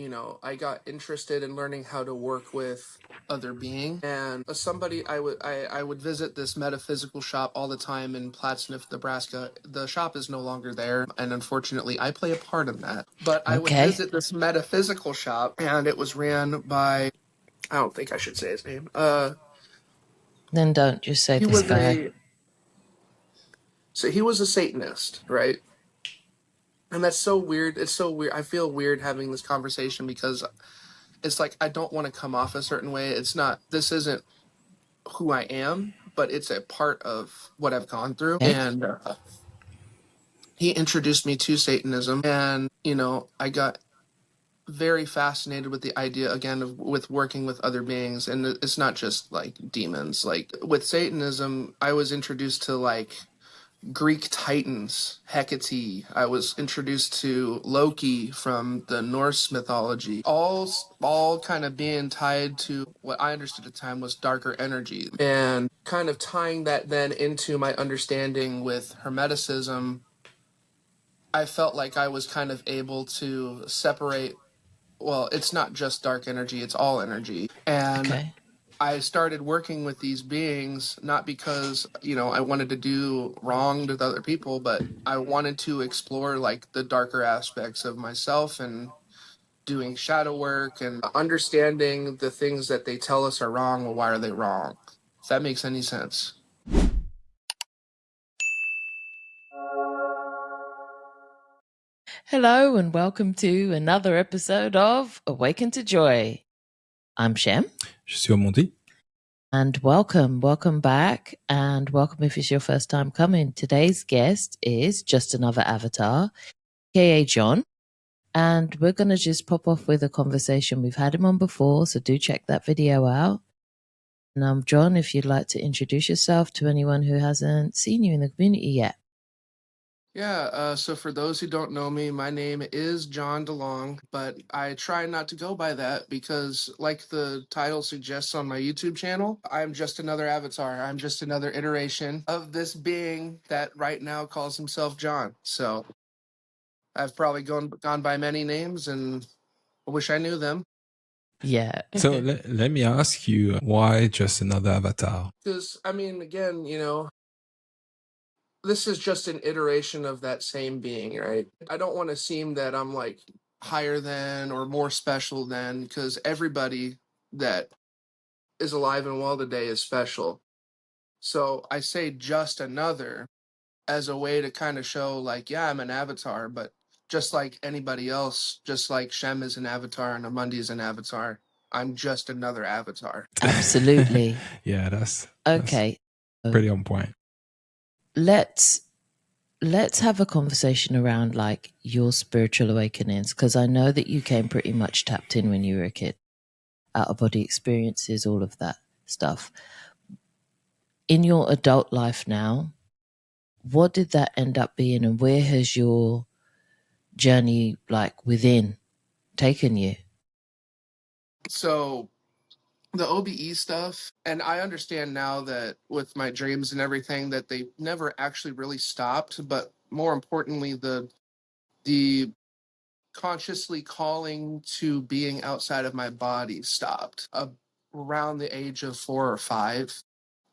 I got interested in learning how to work with other beings. And as somebody, I would visit this metaphysical shop all the time in Plattsmouth, Nebraska. The shop is no longer there, and unfortunately, I play a part in that. But I would Okay. visit this metaphysical shop, and it was ran by, I don't think I should say his name. Then don't just say He this was guy. he was a Satanist, right? And that's so weird. It's so weird. I feel weird having this conversation because it's like I don't want to come off a certain way. This isn't who I am, but it's a part of what I've gone through. Okay. And he introduced me to Satanism, and I got very fascinated with the idea again of with working with other beings, and it's not just like demons. Like with Satanism, I was introduced to like Greek titans, Hecate. I was introduced to Loki from the Norse mythology. All kind of being tied to what I understood at the time was darker energy, and kind of tying that then into my understanding with Hermeticism. I felt like I was kind of able to separate. Well, it's not just dark energy; it's all energy, and Okay. I started working with these beings not because, I wanted to do wrong to other people, but I wanted to explore like the darker aspects of myself and doing shadow work and understanding the things that they tell us are wrong. Well, why are they wrong? If that makes any sense. Hello and welcome to another episode of Awaken to Joy. I'm Shem. Je suis Omondi. And welcome back, and welcome if it's your first time coming. Today's guest is just another avatar, aka John, and we're going to just pop off with a conversation. We've had him on before, so do check that video out. And John, if you'd like to introduce yourself to anyone who hasn't seen you in the community yet. Yeah, so for those who don't know me, my name is John Delong, but I try not to go by that because, like the title suggests on my YouTube channel, I'm just another avatar. I'm just another iteration of this being that right now calls himself John. So I've probably gone by many names, and I wish I knew them. Yeah. So let me ask you, why just another avatar? Because, again, this is just an iteration of that same being, right? I don't want to seem that I'm like higher than or more special than, because everybody that is alive and well today is special. So I say just another as a way to kind of show like, yeah, I'm an avatar, but just like anybody else, just like Shem is an avatar and Omondi is an avatar, I'm just another avatar. Absolutely. Yeah, that's Okay. pretty on point. Let's have a conversation around like your spiritual awakenings, because I know that you came pretty much tapped in when you were a kid, out of body experiences, all of that stuff. In your adult life now, what did that end up being, and where has your journey like within taken you? So the OBE stuff, and I understand now that with my dreams and everything that they never actually really stopped, but more importantly, the consciously calling to being outside of my body stopped around the age of 4 or 5,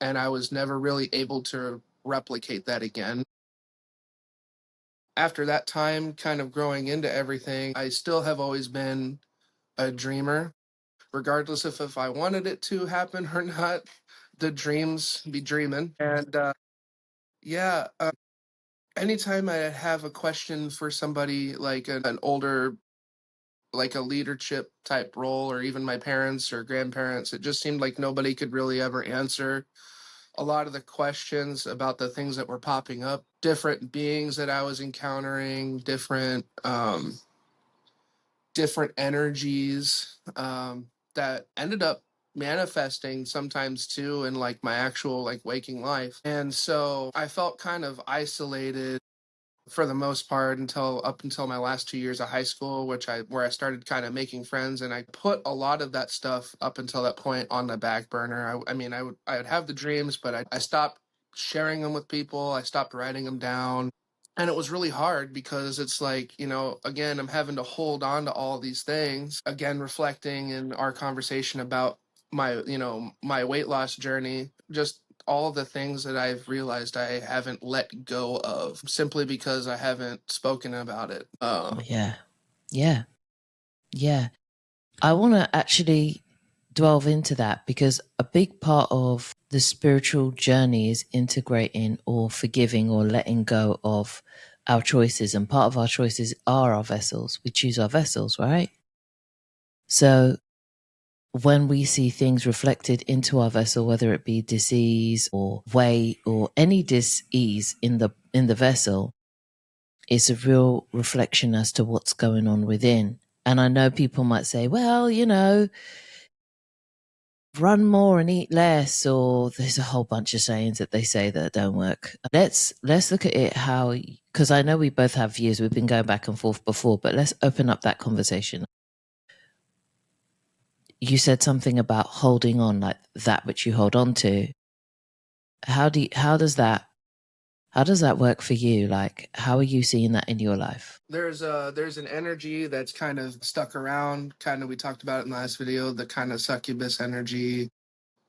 and I was never really able to replicate that again. After that time, kind of growing into everything, I still have always been a dreamer, regardless of if I wanted it to happen or not. The dreams be dreaming, and yeah. Anytime I have a question for somebody like an older, like a leadership type role, or even my parents or grandparents, it just seemed like nobody could really ever answer a lot of the questions about the things that were popping up, different beings that I was encountering, different energies that ended up manifesting sometimes too in like my actual like waking life. And so I felt kind of isolated for the most part up until my last 2 years of high school, where I started kind of making friends, and I put a lot of that stuff up until that point on the back burner. I would have the dreams, but I stopped sharing them with people. I stopped writing them down. And it was really hard because it's like, you know, again, I'm having to hold on to all these things. Again, reflecting in our conversation about my, you know, my weight loss journey, just all of the things that I've realized I haven't let go of simply because I haven't spoken about it. Yeah. Yeah. Yeah. I want to actually delve into that because a big part of the spiritual journey is integrating or forgiving or letting go of our choices. And part of our choices are our vessels. We choose our vessels, right? So when we see things reflected into our vessel, whether it be disease or weight or any dis-ease in the vessel, it's a real reflection as to what's going on within. And I know people might say, well, you know, run more and eat less, or there's a whole bunch of sayings that they say that don't work. Let's look at it how, because I know we both have views. We've been going back and forth before, but let's open up that conversation. You said something about holding on, like that which you hold on to. How does that work for you? Like, how are you seeing that in your life? There's an energy that's kind of stuck around, kind of, we talked about it in the last video, the kind of succubus energy,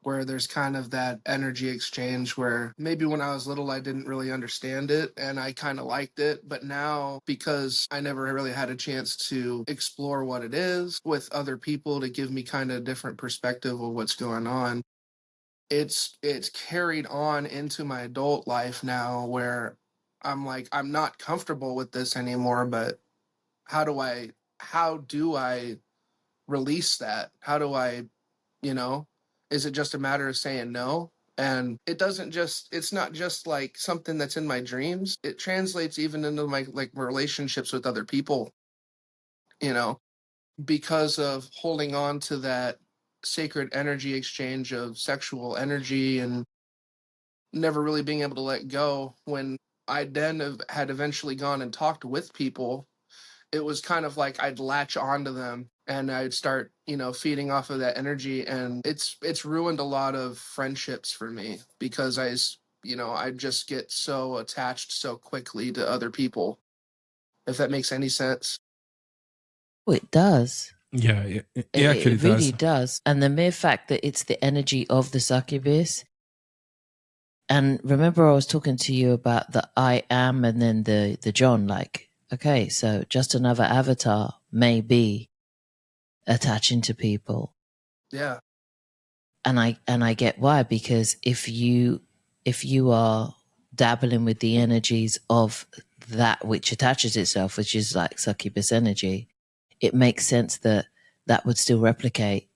where there's kind of that energy exchange where maybe when I was little I didn't really understand it and I kind of liked it, but now because I never really had a chance to explore what it is with other people to give me kind of different perspective of what's going on, it's carried on into my adult life now where I'm like, I'm not comfortable with this anymore, but how do I release that? How do I, you know, is it just a matter of saying no? And it's not just like something that's in my dreams. It translates even into my like relationships with other people, you know, because of holding on to that sacred energy exchange of sexual energy and never really being able to let go. When I then had eventually gone and talked with people, it was kind of like I'd latch onto them and I'd start, you know, feeding off of that energy, and it's ruined a lot of friendships for me because you know, I just get so attached so quickly to other people, if that makes any sense. Oh, it does. Yeah, it actually It really does. does. And the mere fact that it's the energy of the succubus. And remember, I was talking to you about the I am and then the John, like, okay, so just another avatar may be attaching to people. Yeah. And I get why, because if you are dabbling with the energies of that which attaches itself, which is like succubus energy, it makes sense that that would still replicate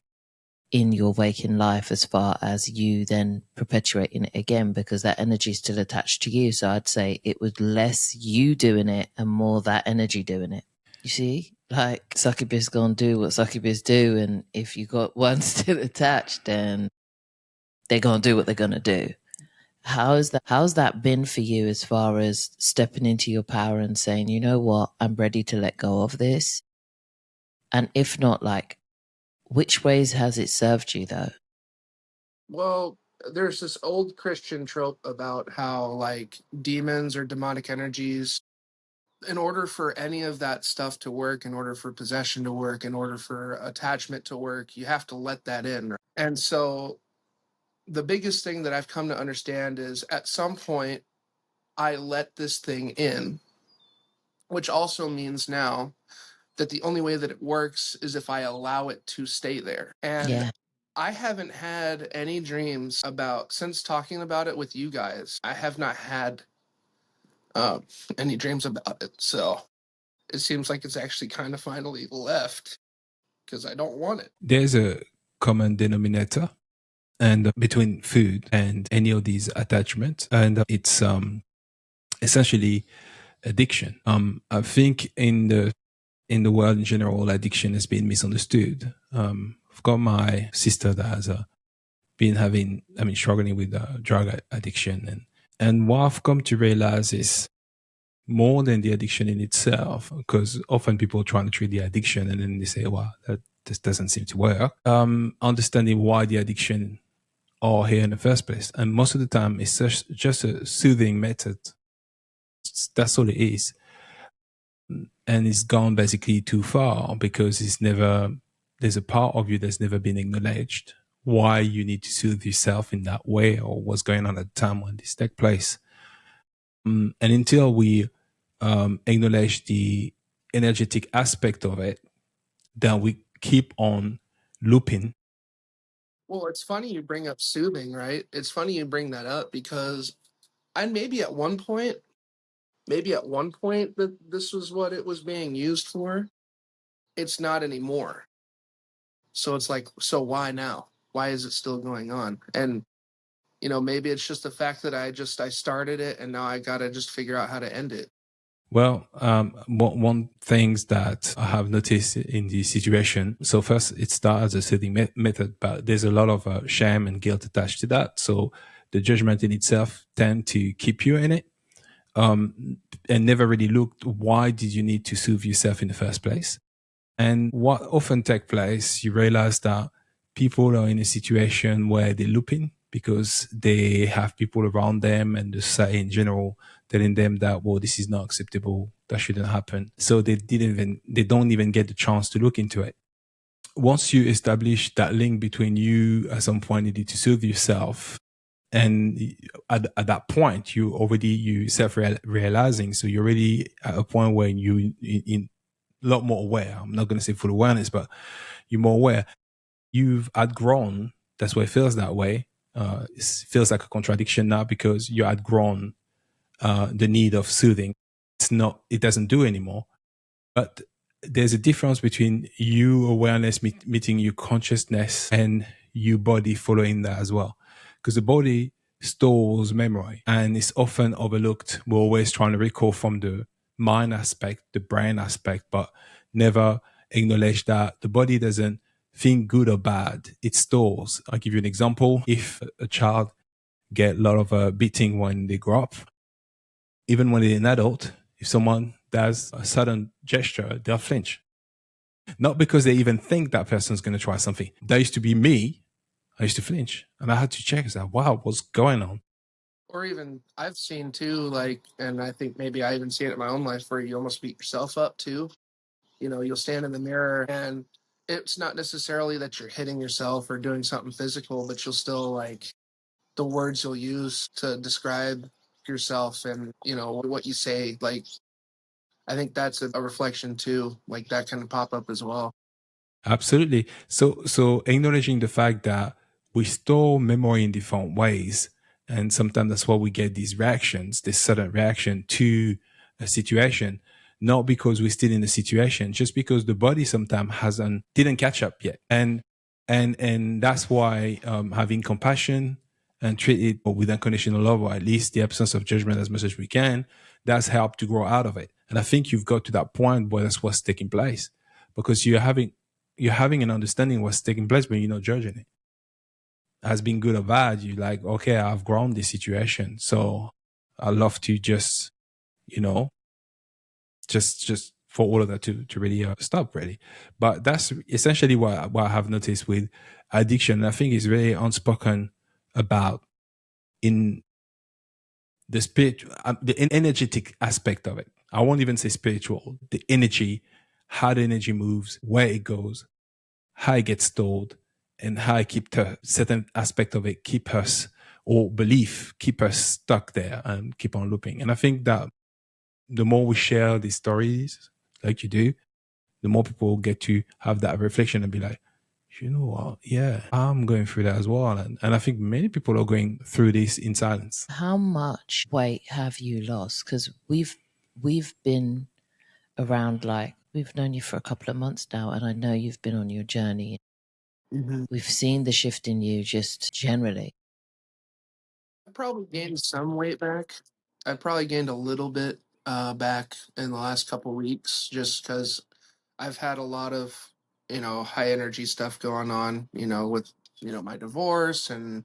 in your waking life as far as you then perpetuating it again, because that energy is still attached to you. So I'd say it was less you doing it and more that energy doing it. You see, like succubus gonna do what succubus do, and if you got one still attached, then they're gonna do what they're gonna do. How's that been for you as far as stepping into your power and saying, you know what, I'm ready to let go of this? And if not, like, which ways has it served you though? Well, there's this old Christian trope about how like demons or demonic energies, in order for any of that stuff to work, in order for possession to work, in order for attachment to work, you have to let that in. And so the biggest thing that I've come to understand is at some point I let this thing in, which also means now that the only way that it works is if I allow it to stay there. And Yeah. I haven't had any dreams about, since talking about it with you guys, I have not had uh, any dreams about it. So it seems like it's actually kind of finally left because I don't want it. There's a common denominator and between food and any of these attachments, and it's essentially addiction. I think in the world in general, addiction has been misunderstood. I've got my sister that has struggling with drug addiction, and what I've come to realize is more than the addiction in itself, because often people try to treat the addiction and then they say, well, that this doesn't seem to work. Understanding why the addiction are here in the first place. And most of the time, it's just a soothing method That's all it is. And it's gone basically too far because there's a part of you that's never been acknowledged why you need to soothe yourself in that way or what's going on at the time when this takes place. And until we acknowledge the energetic aspect of it, then we keep on looping. Well, it's funny you bring up soothing, right? It's funny you bring that up because maybe at one point that this was what it was being used for. It's not anymore. So it's like, so why now? Why is it still going on? And maybe it's just the fact that I started it and now I gotta just figure out how to end it. Well, one things that I have noticed in the situation. So first, it starts as a soothing method, but there's a lot of shame and guilt attached to that. So the judgment in itself tend to keep you in it, and never really looked why did you need to soothe yourself in the first place. And what often takes place, you realize that people are in a situation where they're looping because they have people around them and the society in general telling them that, well, this is not acceptable, that shouldn't happen. So they don't even get the chance to look into it. Once you establish that link between you at some point needed to soothe yourself, and at that point you self-realizing, so you're already at a point where you in a lot more aware. I'm not going to say full awareness, but you're more aware. You've outgrown. That's why it feels that way. It feels like a contradiction now because you outgrown the need of soothing. It doesn't do anymore. But there's a difference between you awareness meeting your consciousness and your body following that as well. Because the body stores memory and it's often overlooked. We're always trying to recall from the mind aspect, the brain aspect, but never acknowledge that the body doesn't think good or bad. It stores. I'll give you an example. If a child get a lot of beating when they grow up, even when they're an adult, if someone does a sudden gesture, they'll flinch. Not because they even think that person's going to try something. That used to be me. I used to flinch. And I had to check. I said, wow, what's going on? Or even I've seen too, like, and I think maybe I even see it in my own life where you almost beat yourself up too. You'll stand in the mirror and it's not necessarily that you're hitting yourself or doing something physical, but you'll still like the words you'll use to describe yourself and, what you say. Like, I think that's a reflection too. Like that can pop up as well. Absolutely. So acknowledging the fact that we store memory in different ways, and sometimes that's why we get these reactions, this sudden reaction to a situation, not because we're still in the situation, just because the body sometimes didn't catch up yet, and that's why having compassion and treat it with unconditional love, or at least the absence of judgment as much as we can, that's helped to grow out of it. And I think you've got to that point where that's what's taking place, because you're having an understanding of what's taking place, but you're not judging it as being good or bad. You're like, okay, I've grown this situation, so I love to just, just for all of that to really stop, really. But that's essentially what I have noticed with addiction. I think it's very unspoken about in the the energetic aspect of it. I won't even say spiritual. The energy, how the energy moves, where it goes, how it gets stored, and how I keep the certain aspect of it keep us, or belief keep us stuck there and keep on looping. And I think that the more we share these stories like you do, the more people get to have that reflection and be like, you know what? Yeah, I'm going through that as well. And I think many people are going through this in silence. How much weight have you lost? Because we've been around, like, we've known you for a couple of months now, and I know you've been on your journey. Mm-hmm. We've seen the shift in you just generally. I probably gained some weight back. I probably gained a little bit back in the last couple weeks just because I've had a lot of, high energy stuff going on, with, my divorce and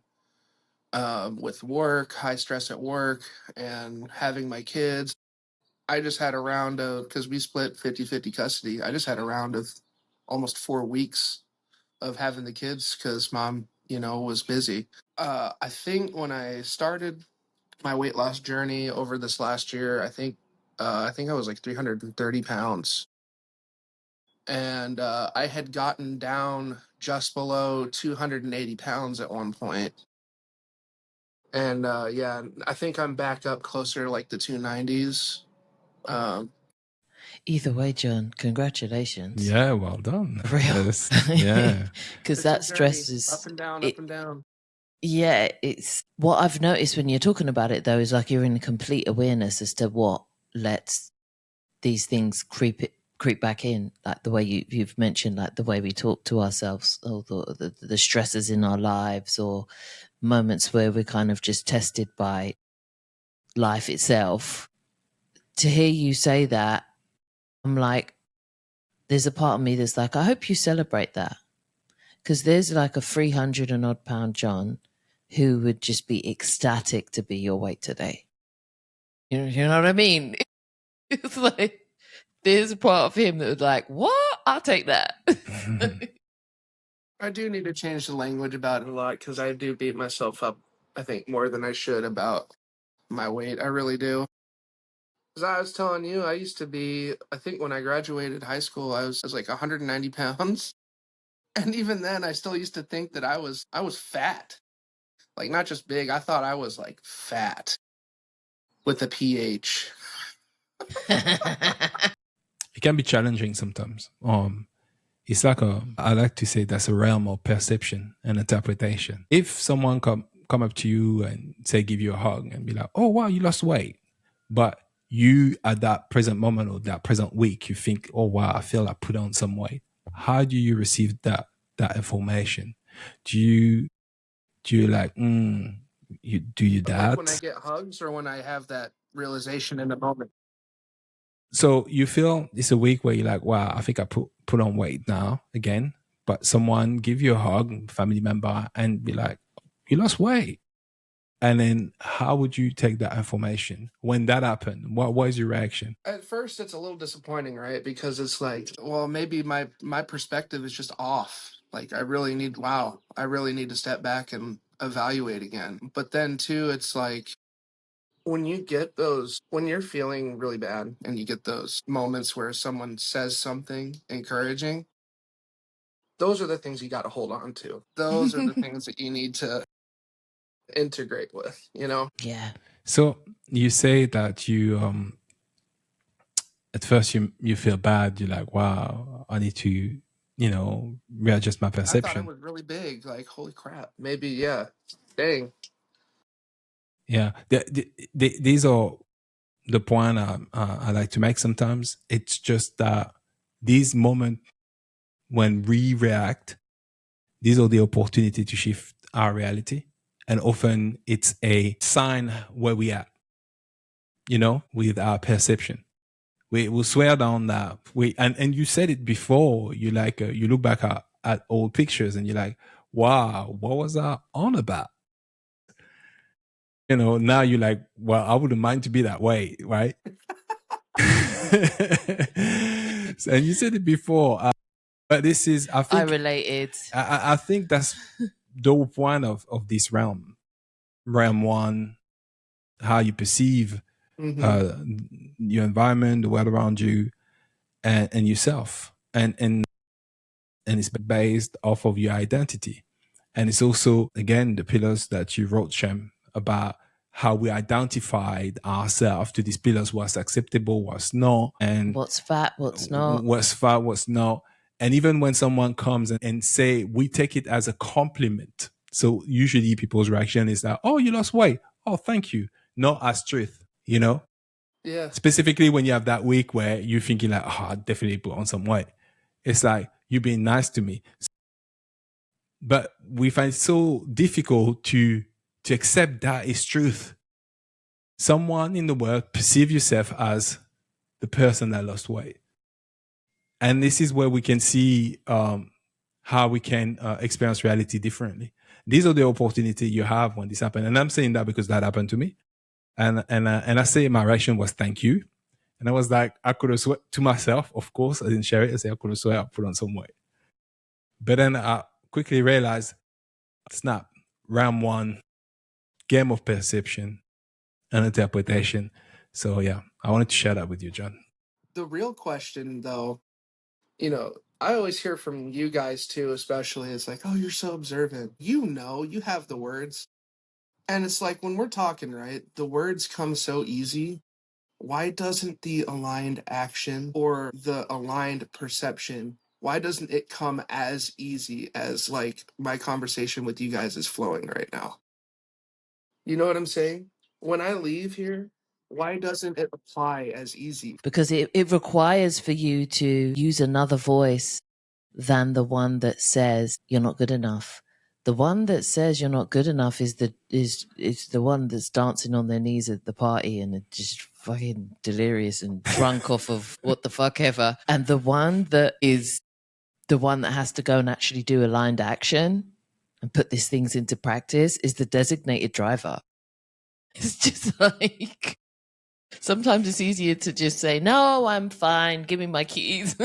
with work, high stress at work, and having my kids. I just had a round of, because we split 50-50 custody, I just had a round of almost 4 weeks of having the kids because mom, was busy. I think when I started my weight loss journey over this last year, I think I think I was like 330 pounds. And I had gotten down just below 280 pounds at one point. And yeah, I think I'm back up closer to like the 290s. Um, Either way, John, congratulations. Yeah, well done. For real. Yeah. Because it's a that journey, stress is up and down, it. up and down. Yeah, it's what I've noticed when you're talking about it though is like you're in complete awareness as to what lets these things creep back in, like the way you've mentioned, like the way we talk to ourselves, or the stresses in our lives, or moments where we're kind of just tested by life itself. To hear you say that, I'm like, there's a part of me that's like, I hope you celebrate that, because there's like a 300 and odd pound John who would just be ecstatic to be your weight today. You know what I mean? It's like there's a part of him that was like, what? I'll take that. I do need to change the language about it a lot because I do beat myself up, I think, more than I should about my weight. I really do. As I was telling you, I used to be, I think when I graduated high school, I was like 190 pounds. And even then, I still used to think that I was fat. Like, not just big, I thought I was like fat with a PH. It can be challenging sometimes. It's like I like to say that's a realm of perception and interpretation. If someone come up to you and say give you a hug and be like, "Oh wow, you lost weight," but you at that present moment or that present week you think, "Oh wow, I feel I put on some weight." How do you receive that information? Do you like you do you Like when I that? get hugs or when I have that realization in the moment. So you feel it's a week where you're like, wow, I think I put on weight now again. But someone give you a hug, family member, and be like, you lost weight. And then how would you take that information when that happened? What was your reaction? At first, it's a little disappointing, right? Because it's like, well, maybe my perspective is just off. Like, I really need to step back and evaluate again. But then, too, it's like, when you're feeling really bad and you get those moments where someone says something encouraging, those are the things you got to hold on to. Those are the things that you need to integrate with, you know? Yeah. So you say that you at first you feel bad. You're like, wow, I need to readjust my I thought it perception. was really big. Like, holy crap. Maybe, yeah. Dang. Yeah, these are the point I like to make. Sometimes it's just that these moments when we react, these are the opportunity to shift our reality. And often it's a sign where we at, with our perception. We will swear down that and you said it before, you like, you look back at old pictures and you're like, wow, what was I on about? Now you're like, well, I wouldn't mind to be that way, right? And you said it before, but this is, I I think, related. I think that's the whole point of this realm. Realm one, how you perceive Mm-hmm. uh, your environment, the world around you, and yourself, and it's based off of your identity, and it's also again the pillars that you wrote, Shem, about how we identified ourselves to these pillars: what's acceptable, what's not, and What's fat, what's not. what's fat, what's not. And even when someone comes and say, we take it as a compliment. So usually people's reaction is that, oh, you lost weight. Oh, thank you. Not as truth. Yeah. Specifically when you have that week where you're thinking like, oh, I definitely put on some weight. It's like, you're being nice to me. But we find it so difficult to accept that is truth. Someone in the world perceive yourself as the person that lost weight. And this is where we can see how we can experience reality differently. These are the opportunity you have when this happens. And I'm saying that because that happened to me. And I say my reaction was thank you. And I was like, I could have swear to myself, of course. I didn't share it. I said I could have swear I put on some weight. But then I quickly realized, snap, round one, game of perception and interpretation. So yeah, I wanted to share that with you, John. The real question, though, I always hear from you guys too, especially, it's like, oh, you're so observant. You have the words. And it's like when we're talking, right, the words come so easy. Why doesn't the aligned action or the aligned perception, why doesn't it come as easy as like my conversation with you guys is flowing right now? You know what I'm saying? When I leave here, why doesn't it apply as easy? Because it requires for you to use another voice than the one that says you're not good enough. The one that says you're not good enough is the one that's dancing on their knees at the party and just fucking delirious and drunk off of what the fuck ever. And the one that is the one that has to go and actually do aligned action and put these things into practice is the designated driver. It's just like, sometimes it's easier to just say, no, I'm fine, give me my keys.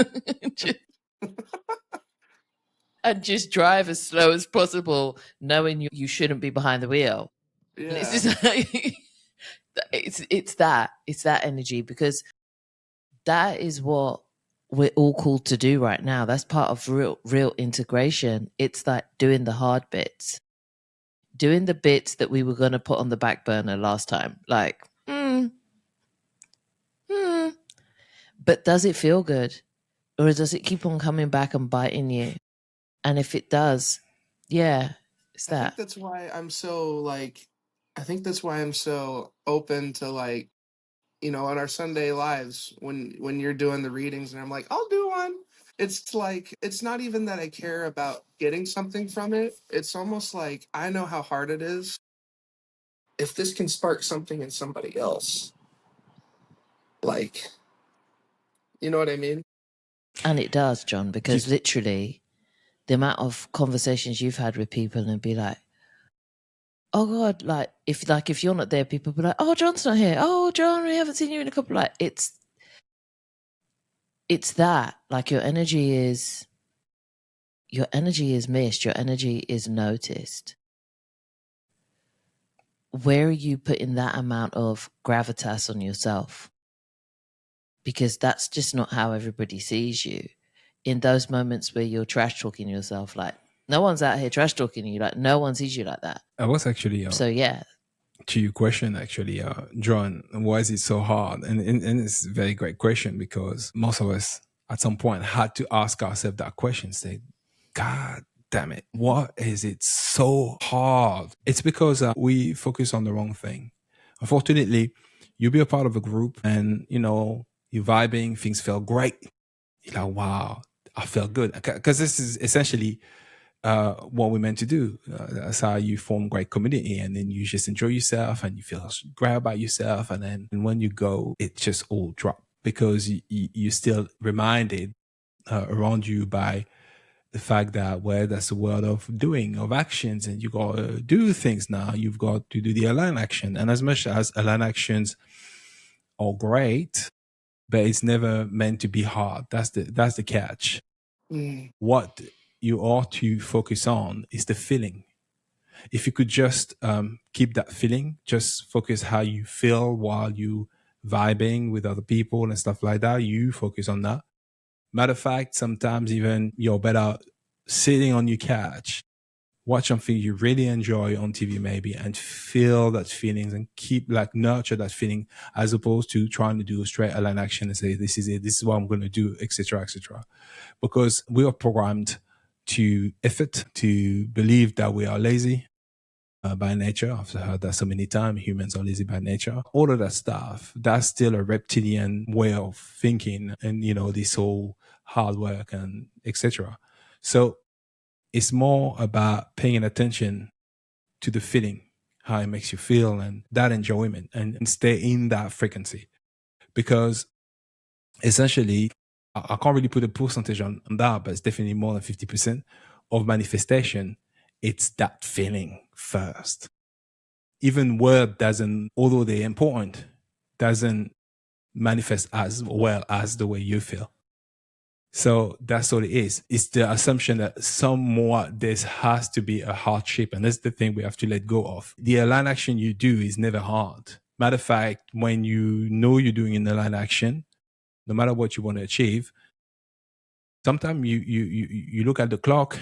And just drive as slow as possible, knowing you shouldn't be behind the wheel. Yeah. And it's just like, it's that energy, because that is what we're all called to do right now. That's part of real integration. It's like doing the hard bits, doing the bits that we were going to put on the back burner last time. Like, but does it feel good? Or does it keep on coming back and biting you? And if it does, yeah, it's that. I think that's why I'm so open to, like, on our Sunday lives when you're doing the readings and I'm like, I'll do one. It's like, it's not even that I care about getting something from it. It's almost like I know how hard it is. If this can spark something in somebody else, like, you know what I mean? And it does, John, because literally the amount of conversations you've had with people and be like, oh God, if you're not there, people be like, oh, John's not here. Oh, John, we haven't seen you in a couple. Like, it's that, like, your energy is missed. Your energy is noticed. Where are you putting that amount of gravitas on yourself? Because that's just not how everybody sees you. In those moments where you're trash talking yourself, like, no one's out here trash talking you. Like, no one sees you like that. I was actually so yeah. To your question, actually, John, why is it so hard? And it's a very great question, because most of us at some point had to ask ourselves that question. Say, God damn it, what is it so hard? It's because we focus on the wrong thing. Unfortunately, you'll be a part of a group and, you're vibing, things feel great. You're like, wow, I felt good. Because this is essentially what we're meant to do. That's how you form great community, and then you just enjoy yourself and you feel great about yourself. And then when you go, it just all drops, because you're still reminded around you by the fact that, well, that's the world of doing, of actions, and you got to do things now. You've got to do the aligned action. And as much as aligned actions are great, but it's never meant to be hard. That's the catch. What you ought to focus on is the feeling. If you could just keep that feeling, just focus how you feel while you vibing with other people and stuff like that, you focus on that. Matter of fact, sometimes even you're better sitting on your couch, watch something you really enjoy on TV maybe, and feel that feelings and nurture that feeling, as opposed to trying to do a straight aligned action and say, this is it, this is what I'm going to do, etc., etc. Because we are programmed to effort, to believe that we are lazy by nature. I've heard that so many times, humans are lazy by nature. All of that stuff, that's still a reptilian way of thinking, and this whole hard work and etc. So it's more about paying attention to the feeling, how it makes you feel, and that enjoyment, and stay in that frequency. Because essentially, I can't really put a percentage on that, but it's definitely more than 50% of manifestation. It's that feeling first. Even word doesn't, although they're important, doesn't manifest as well as the way you feel. So that's what it is. It's the assumption that somewhat this has to be a hardship, and that's the thing we have to let go of. The aligned action you do is never hard, Matter of fact, when you know you're doing an aligned action, no matter what you want to achieve, sometimes you look at the clock,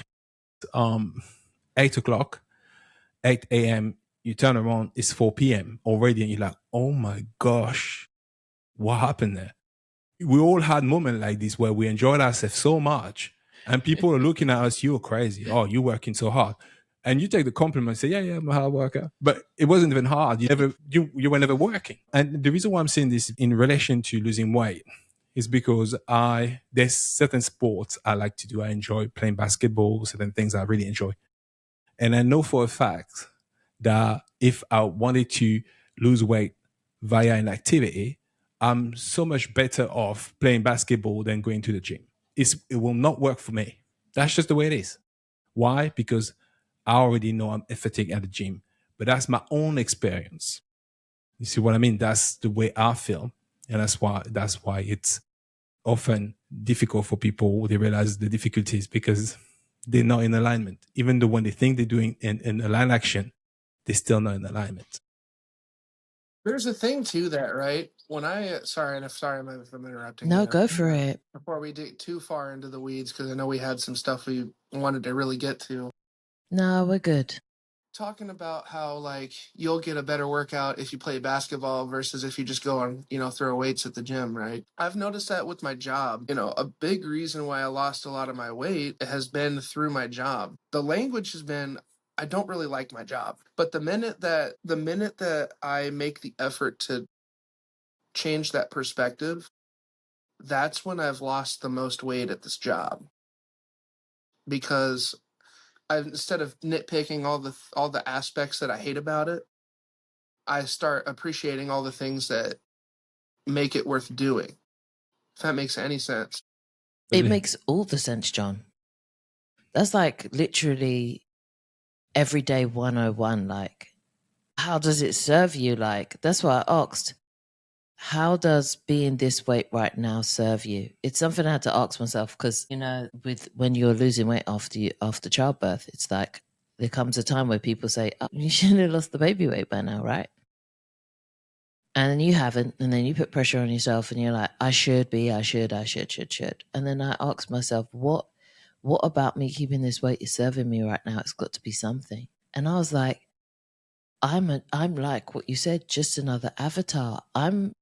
8 o'clock, 8 a.m., you turn around, it's 4 p.m. already, and you're like, oh my gosh, what happened there? We all had moments like this where we enjoyed ourselves so much, and people are looking at us, you're crazy. Oh, you're working so hard. And you take the compliment and say, yeah, I'm a hard worker. But it wasn't even hard. You were never working. And the reason why I'm saying this in relation to losing weight is because there's certain sports I like to do. I enjoy playing basketball, certain things I really enjoy. And I know for a fact that if I wanted to lose weight via an activity, I'm so much better off playing basketball than going to the gym. It will not work for me. That's just the way it is. Why? Because I already know I'm efforting at the gym, but that's my own experience. You see what I mean? That's the way I feel. And that's why it's often difficult for people. They realize the difficulties because they're not in alignment. Even though when they think they're doing an aligned action, they're still not in alignment. There's a thing to that, right? When sorry if I'm interrupting. No, you. go for it. Before we dig too far into the weeds, because I know we had some stuff we wanted to really get to. No, we're good. Talking about how like you'll get a better workout if you play basketball versus if you just go and throw weights at the gym, right? I've noticed that with my job. A big reason why I lost a lot of my weight has been through my job. The language has been, I don't really like my job, but the minute that I make the effort to change that perspective, that's when I've lost the most weight at this job, because instead of nitpicking all the aspects that I hate about it, I start appreciating all the things that make it worth doing. If that makes any sense. It makes all the sense, John. That's like literally everyday 101. Like, how does it serve you? Like, that's why I asked, how does being this weight right now serve you? It's something I had to ask myself because, when you're losing weight after childbirth, it's like there comes a time where people say, oh, you shouldn't have lost the baby weight by now, right? And then you haven't, and then you put pressure on yourself and you're like, I should. And then I ask myself, what about me keeping this weight is serving me right now? It's got to be something. And I was like, I'm like what you said, just another avatar. I'm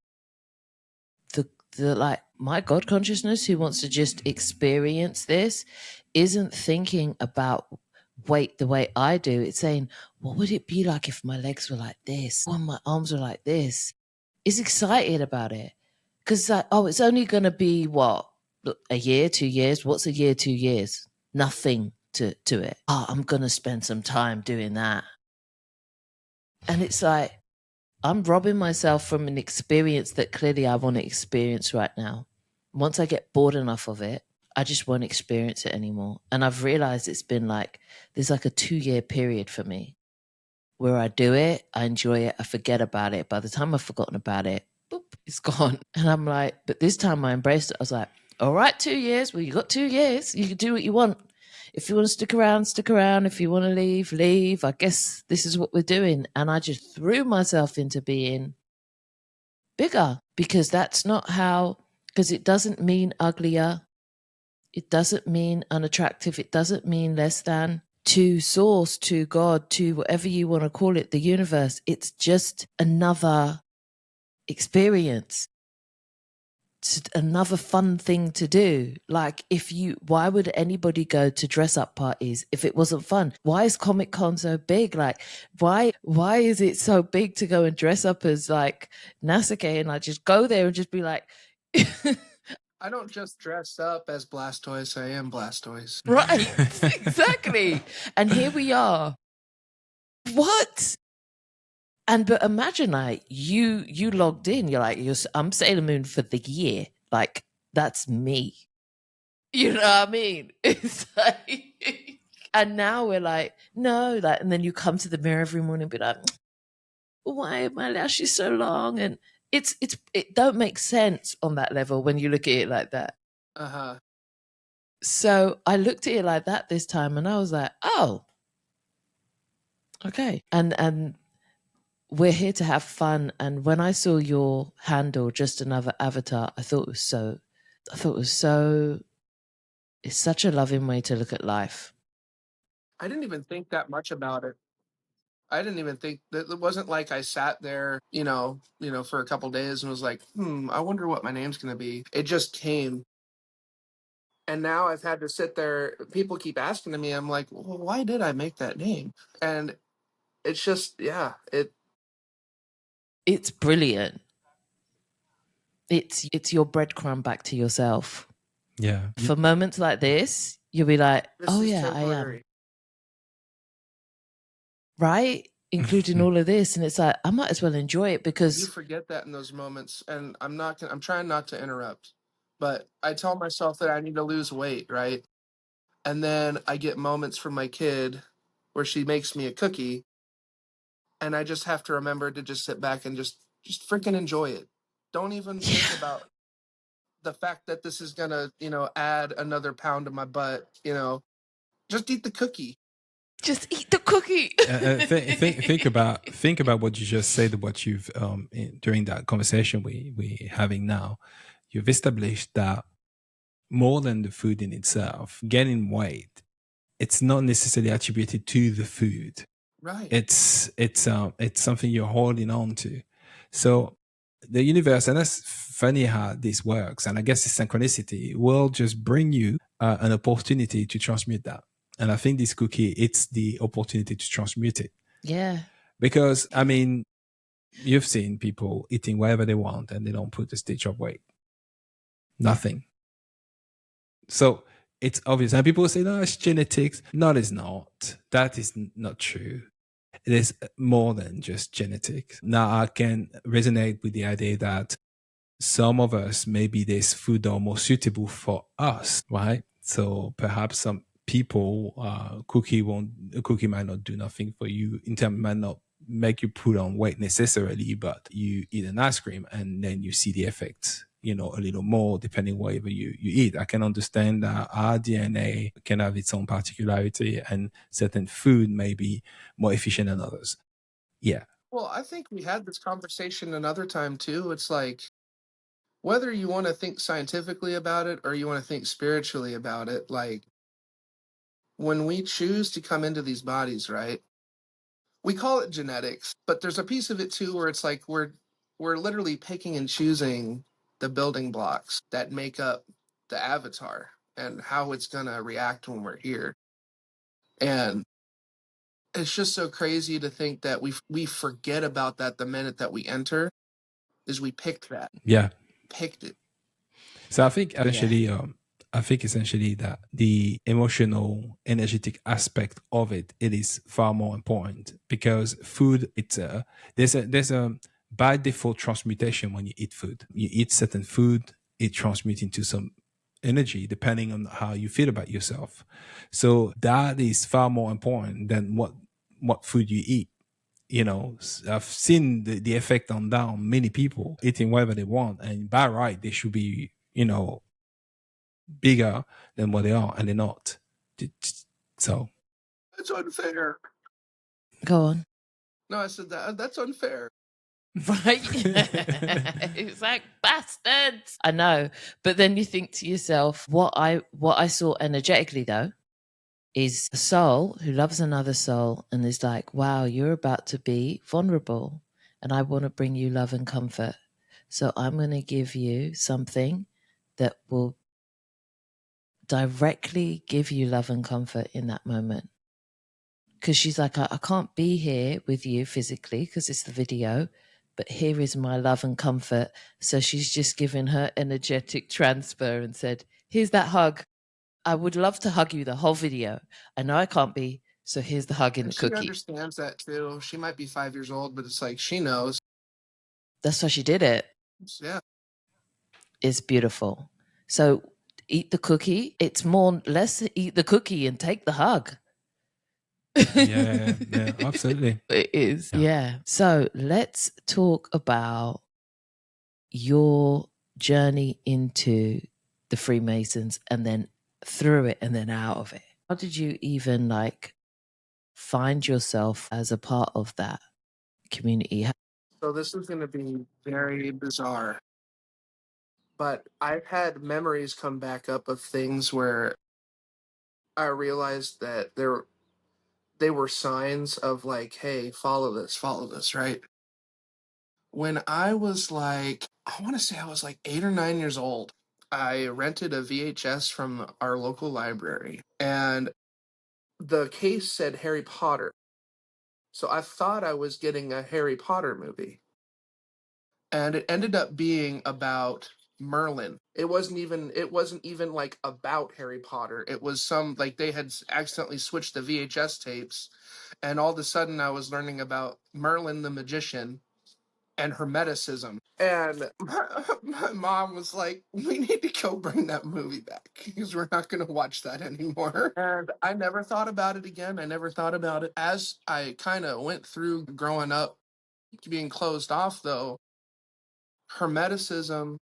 the like my God consciousness who wants to just experience this isn't thinking about weight the way I do. It's saying, what would it be like if my legs were like this or my arms were like this? Is excited about it because it's like, oh, it's only going to be what, a year, 2 years? What's a year, 2 years? Nothing to it. Oh, I'm going to spend some time doing that. And it's like, I'm robbing myself from an experience that clearly I want to experience right now. Once I get bored enough of it, I just won't experience it anymore. And I've realized it's been like, there's like a 2-year period for me where I do it, I enjoy it, I forget about it. By the time I've forgotten about it, boop, it's gone. And I'm like, but this time I embraced it. I was like, all right, 2 years. Well, you got 2 years. You can do what you want. If you want to stick around, stick around. If you want to leave, leave. I guess this is what we're doing. And I just threw myself into being bigger because that's not how, because it doesn't mean uglier. It doesn't mean unattractive. It doesn't mean less than. To source, to God, to whatever you want to call it, the universe. It's just another experience. It's another fun thing to do. Like why would anybody go to dress up parties if it wasn't fun? Why is Comic Con so big? Like, why is it so big to go and dress up as like Nasake and like just go there and just be like, I don't just dress up as Blastoise, I am Blastoise. right, exactly. And here we are. What? But imagine like you logged in, you're like, I'm Sailor Moon for the year. Like, that's me. You know what I mean? It's like, and now we're like, no, like, and then you come to the mirror every morning and be like, why are my lashes so long? And it don't make sense on that level when you look at it like that. Uh-huh. So I looked at it like that this time and I was like, oh, okay. And we're here to have fun. And when I saw your handle, Just Another Avatar, I thought it was so, it's such a loving way to look at life. I didn't even think that much about it. I didn't even think that it wasn't like I sat there, for a couple days and was like, I wonder what my name's going to be. It just came. And now I've had to sit there. People keep asking me, I'm like, well, why did I make that name? And it's just, yeah, It's brilliant. It's your breadcrumb back to yourself. Yeah. For moments like this, you'll be like, this oh is yeah, I am. temporary. Right? Including all of this. And it's like, I might as well enjoy it You because forget that in those moments. And I'm trying not to interrupt, but I tell myself that I need to lose weight, right? And then I get moments from my kid where she makes me a cookie, and I just have to remember to just sit back and just freaking enjoy it. Don't even think about the fact that this is gonna, add another pound to my butt. Just eat the cookie. just eat the cookie. Think about what you just said. What you've during that conversation we having now, you've established that more than the food in itself, gaining weight, it's not necessarily attributed to the food. Right. It's something you're holding on to. So the universe, and that's funny how this works, and I guess it's synchronicity, will just bring you an opportunity to transmute that. And I think this cookie, it's the opportunity to transmute it. Yeah. Because, I mean, you've seen people eating whatever they want and they don't put a stitch of weight. Nothing. So it's obvious. And people say, no, it's genetics. No, it's not. That is not true. It is more than just genetics. Now, I can resonate with the idea that some of us, maybe this food are more suitable for us, right? So perhaps some people, a cookie might not do nothing for you. In terms, might not make you put on weight necessarily, but you eat an ice cream and then you see the effects, a little more depending whatever you eat. I can understand that our DNA can have its own particularity and certain food may be more efficient than others. Yeah. Well, I think we had this conversation another time too. It's like, whether you want to think scientifically about it or you want to think spiritually about it, like, when we choose to come into these bodies, right? We call it genetics, but there's a piece of it too where it's like we're literally picking and choosing the building blocks that make up the avatar and how it's going to react when we're here. And it's just so crazy to think that we forget about that the minute that we enter, is we picked that. Yeah. Picked it. So I think essentially that the emotional, energetic aspect of it is far more important, because food, there's a by default transmutation when you eat food. You eat certain food, it transmutes into some energy depending on how you feel about yourself. So that is far more important than what food you eat. I've seen the effect on many people eating whatever they want, and by right they should be bigger than what they are, and they're not. So That's unfair. Go on. No, I said that's unfair. Right? It's like, bastards. I know. But then you think to yourself, what I saw energetically though is a soul who loves another soul and is like, wow, you're about to be vulnerable and I want to bring you love and comfort. So I'm going to give you something that will directly give you love and comfort in that moment. Because she's like, I can't be here with you physically because it's the video, but here is my love and comfort. So she's just given her energetic transfer and said, here's that hug. I would love to hug you the whole video. I know I can't be, so here's the hug in the She cookie. understands that too. She might be 5 years old, but it's like she knows. That's why she did it. Yeah. It's beautiful. So eat the cookie. It's more, less eat the cookie and take the hug. yeah, absolutely. It is. Yeah. So let's talk about your journey into the Freemasons and then through it and then out of it. How did you even find yourself as a part of that? community? So this is going to be very bizarre, but I've had memories come back up of things where I realized that they were signs of like, hey, follow this, right? When I was like, I want to say I was like 8 or 9 years old, I rented a VHS from our local library, and the case said Harry Potter. So I thought I was getting a Harry Potter movie. And it ended up being about Merlin. It wasn't even like about Harry Potter. It was some like they had accidentally switched the VHS tapes, and all of a sudden I was learning about Merlin the magician and Hermeticism. And my mom was like, "We need to go bring that movie back because we're not going to watch that anymore." And I never thought about it again. I never thought about it. As I kind of went through growing up, being closed off, though, Hermeticism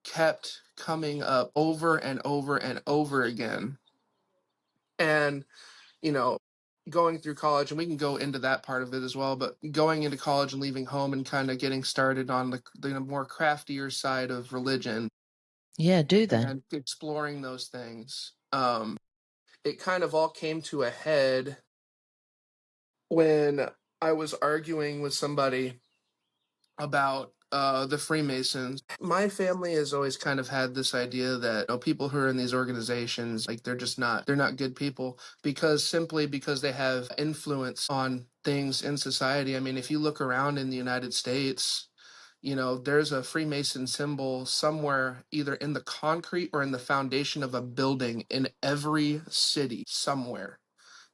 kept coming up over and over and over again. And, you know, going through college, and we can go into that part of it as well, but going into college and leaving home and kind of getting started on the more craftier side of religion. Yeah, do that. And exploring those things. It kind of all came to a head when I was arguing with somebody about the Freemasons. My family has always kind of had this idea that people who are in these organizations, like they're not good people simply because they have influence on things in society. I mean, if you look around in the United States, there's a Freemason symbol somewhere, either in the concrete or in the foundation of a building in every city somewhere.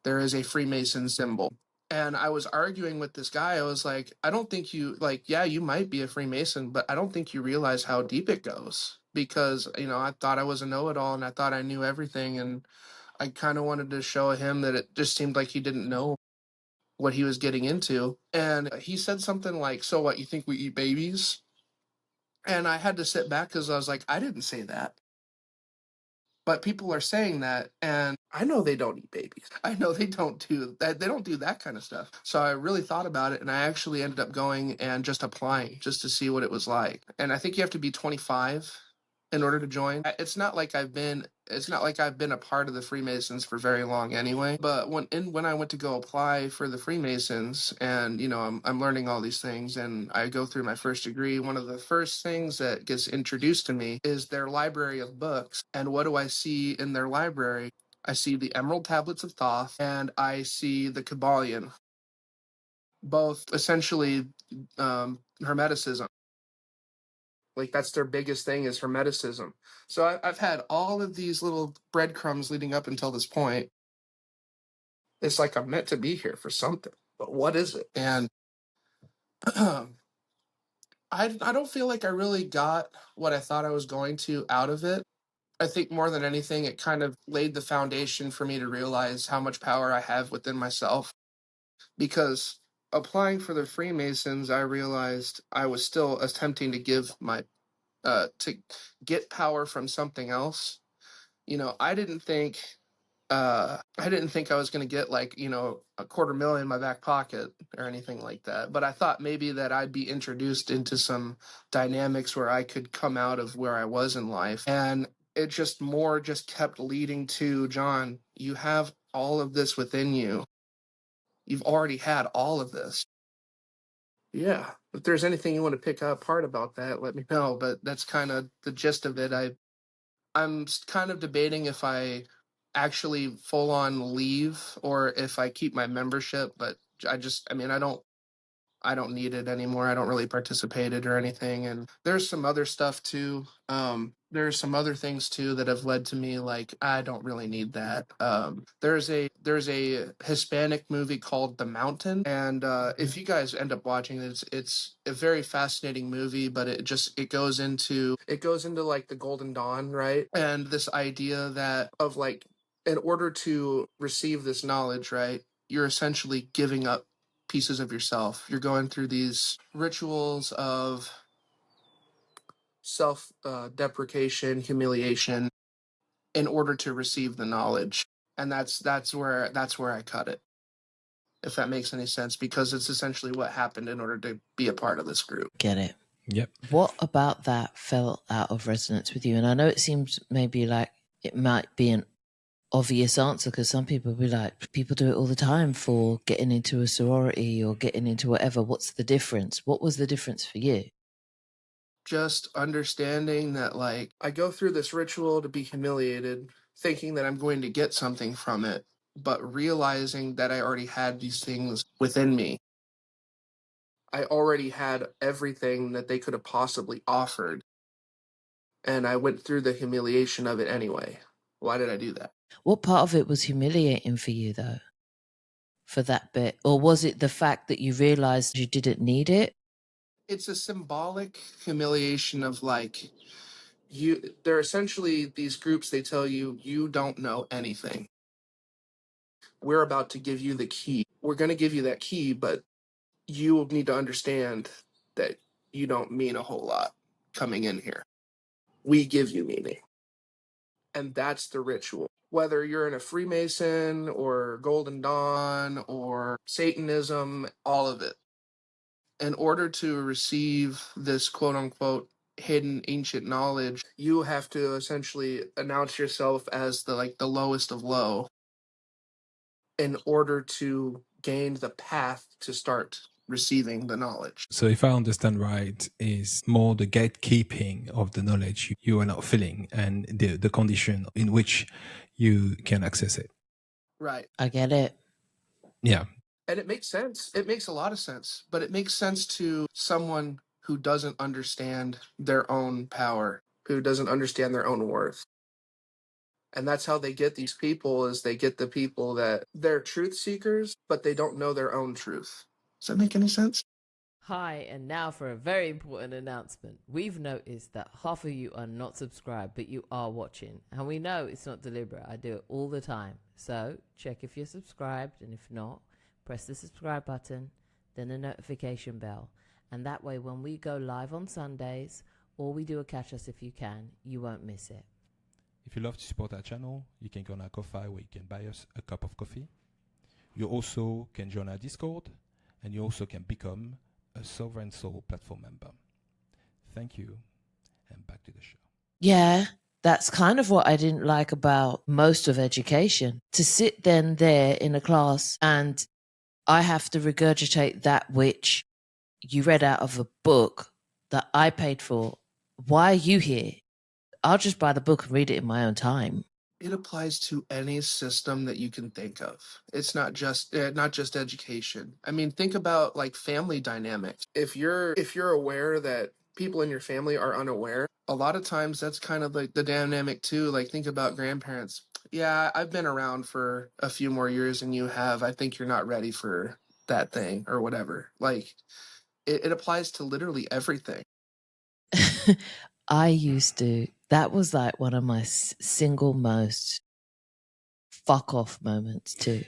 There is a Freemason symbol. And I was arguing with this guy. I was like, I don't think yeah, you might be a Freemason, but I don't think you realize how deep it goes. Because, I thought I was a know it all and I thought I knew everything. And I kind of wanted to show him that it just seemed like he didn't know what he was getting into. And he said something like, "So what, you think we eat babies?" And I had to sit back because I was like, I didn't say that. But people are saying that, and I know they don't eat babies. I know they don't do that. They don't do that kind of stuff. So I really thought about it, and I actually ended up going and just applying just to see what it was like. And I think you have to be 25 in order to join. It's not like I've been a part of the Freemasons for very long anyway. But when I went to go apply for the Freemasons, and I'm learning all these things, and I go through my first degree, one of the first things that gets introduced to me is their library of books. And what do I see in their library? I see the Emerald Tablets of Thoth, and I see the Kabbalion, both essentially Hermeticism. Like that's their biggest thing is Hermeticism. So I've had all of these little breadcrumbs leading up until this point. It's like I'm meant to be here for something, but what is it? And I don't feel like I really got what I thought I was going to out of it. I think more than anything, it kind of laid the foundation for me to realize how much power I have within myself. Because applying for the Freemasons, I realized I was still attempting to give to get power from something else. I didn't think I was going to get like, $250,000 in my back pocket or anything like that. But I thought maybe that I'd be introduced into some dynamics where I could come out of where I was in life. And it just kept leading to, John, you have all of this within you. You've already had all of this. Yeah. If there's anything you want to pick apart about that, let me know. But that's kind of the gist of it. I'm kind of debating if I actually full on leave or if I keep my membership, but I don't need it anymore. I don't really participate in it or anything. And there's some other stuff too. There's some other things too that have led to me like I don't really need that. There's a Hispanic movie called The Mountain, and if you guys end up watching it, it's a very fascinating movie. But it goes into like the Golden Dawn, right? And this idea that of like in order to receive this knowledge, right, you're essentially giving up pieces of yourself. You're going through these rituals of self deprecation, humiliation in order to receive the knowledge. And that's where I cut it. if that makes any sense, because it's essentially what happened in order to be a part of this group. Get it. Yep. What about that fell out of resonance with you? And I know it seems maybe like it might be an obvious answer, because some people be like, people do it all the time for getting into a sorority or getting into whatever. What's the difference? What was the difference for you? Just understanding that, like, I go through this ritual to be humiliated, thinking that I'm going to get something from it, but realizing that I already had these things within me. I already had everything that they could have possibly offered, and I went through the humiliation of it anyway. Why did I do that? What part of it was humiliating for you, though, for that bit? Or was it the fact that you realized you didn't need it? It's a symbolic humiliation of, like, they're essentially these groups, they tell you, you don't know anything. We're about to give you the key. We're going to give you that key, but you need to understand that you don't mean a whole lot coming in here. We give you meaning. And that's the ritual. Whether you're in a Freemason or Golden Dawn or Satanism, all of it. In order to receive this quote unquote hidden ancient knowledge, you have to essentially announce yourself as the lowest of low in order to gain the path to start receiving the knowledge. So if I understand right, is more the gatekeeping of the knowledge you are not feeling and the condition in which you can access it. Right. I get it. Yeah. And it makes sense. It makes a lot of sense, but it makes sense to someone who doesn't understand their own power, who doesn't understand their own worth. And that's how they get these people, is they get the people that they're truth seekers, but they don't know their own truth. Does that make any sense? Hi, and now for a very important announcement. We've noticed that half of you are not subscribed, but you are watching. And we know it's not deliberate. I do it all the time. So check if you're subscribed, and if not, press the subscribe button, then the notification bell. And that way, when we go live on Sundays, or we do a catch us if you can, you won't miss it. If you love to support our channel, you can go on our Ko-Fi where you can buy us a cup of coffee. You also can join our Discord, and you also can become a Sovereign Soul platform member. Thank you, and back to the show. Yeah, that's kind of what I didn't like about most of education. To sit then there in a class and I have to regurgitate that which you read out of a book that I paid for. Why are you here? I'll just buy the book and read it in my own time. It applies to any system that you can think of. It's not just education. I mean, think about like family dynamics. If you're aware that people in your family are unaware, a lot of times that's kind of like the dynamic too. Like, think about grandparents. Yeah, I've been around for a few more years than you have. I think you're not ready for that thing or whatever. Like, it applies to literally everything. I used to, that was like one of my single most fuck off moments to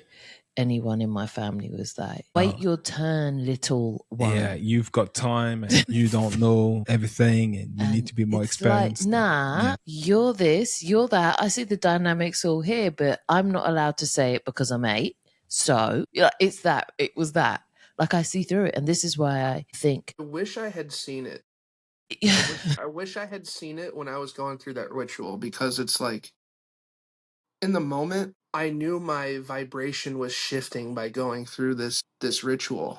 anyone in my family, was like, wait your turn, little one. Yeah, you've got time and you don't know everything and you need to be more experienced. Like, nah, you're this, you're that. I see the dynamics all here, but I'm not allowed to say it because I'm 8. So it's that, it was that. Like, I see through it. And this is why I think, I wish I had seen it. I wish I had seen it when I was going through that ritual, because it's like, in the moment, I knew my vibration was shifting by going through this ritual.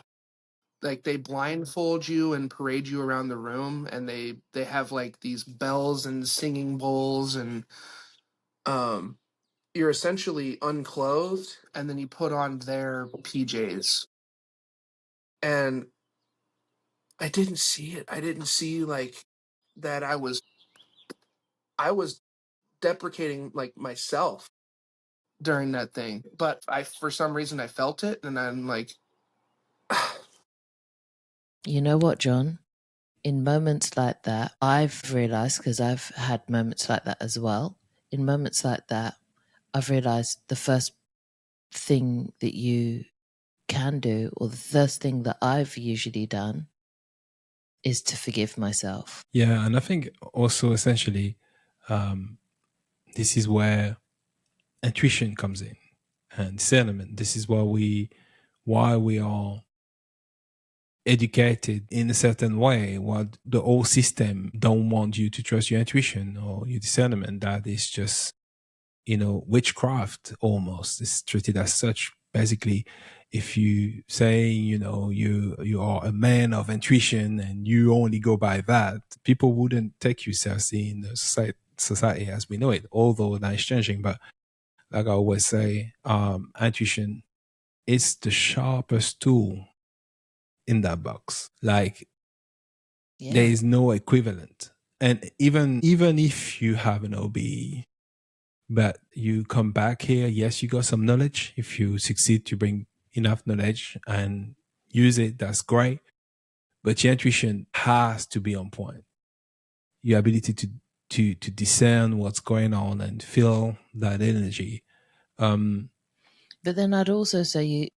Like, they blindfold you and parade you around the room, and they have like these bells and singing bowls, and you're essentially unclothed, and then you put on their PJs. And I didn't see it. I didn't see like that I was deprecating like myself during that thing. But for some reason I felt it, and I'm like, you know what, John? In moments like that, I've realized, because I've had moments like that as well. In moments like that, I've realized the first thing that you can do, or the first thing that I've usually done, is to forgive myself. Yeah, and I think also essentially this is where intuition comes in and discernment. This is where we why we are educated in a certain way, what the whole system don't want you to trust your intuition or your discernment. That is just, witchcraft almost. It's treated as such. Basically, if you say, you are a man of intuition and you only go by that, people wouldn't take you seriously in the society as we know it, although that is changing. But like I always say, intuition is the sharpest tool in that box. Like, there is no equivalent. And even if you have an OBE, but you come back here, yes, you got some knowledge. If you succeed to bring enough knowledge and use it, that's great. But your intuition has to be on point. Your ability to discern what's going on and feel that energy. But then I'd also say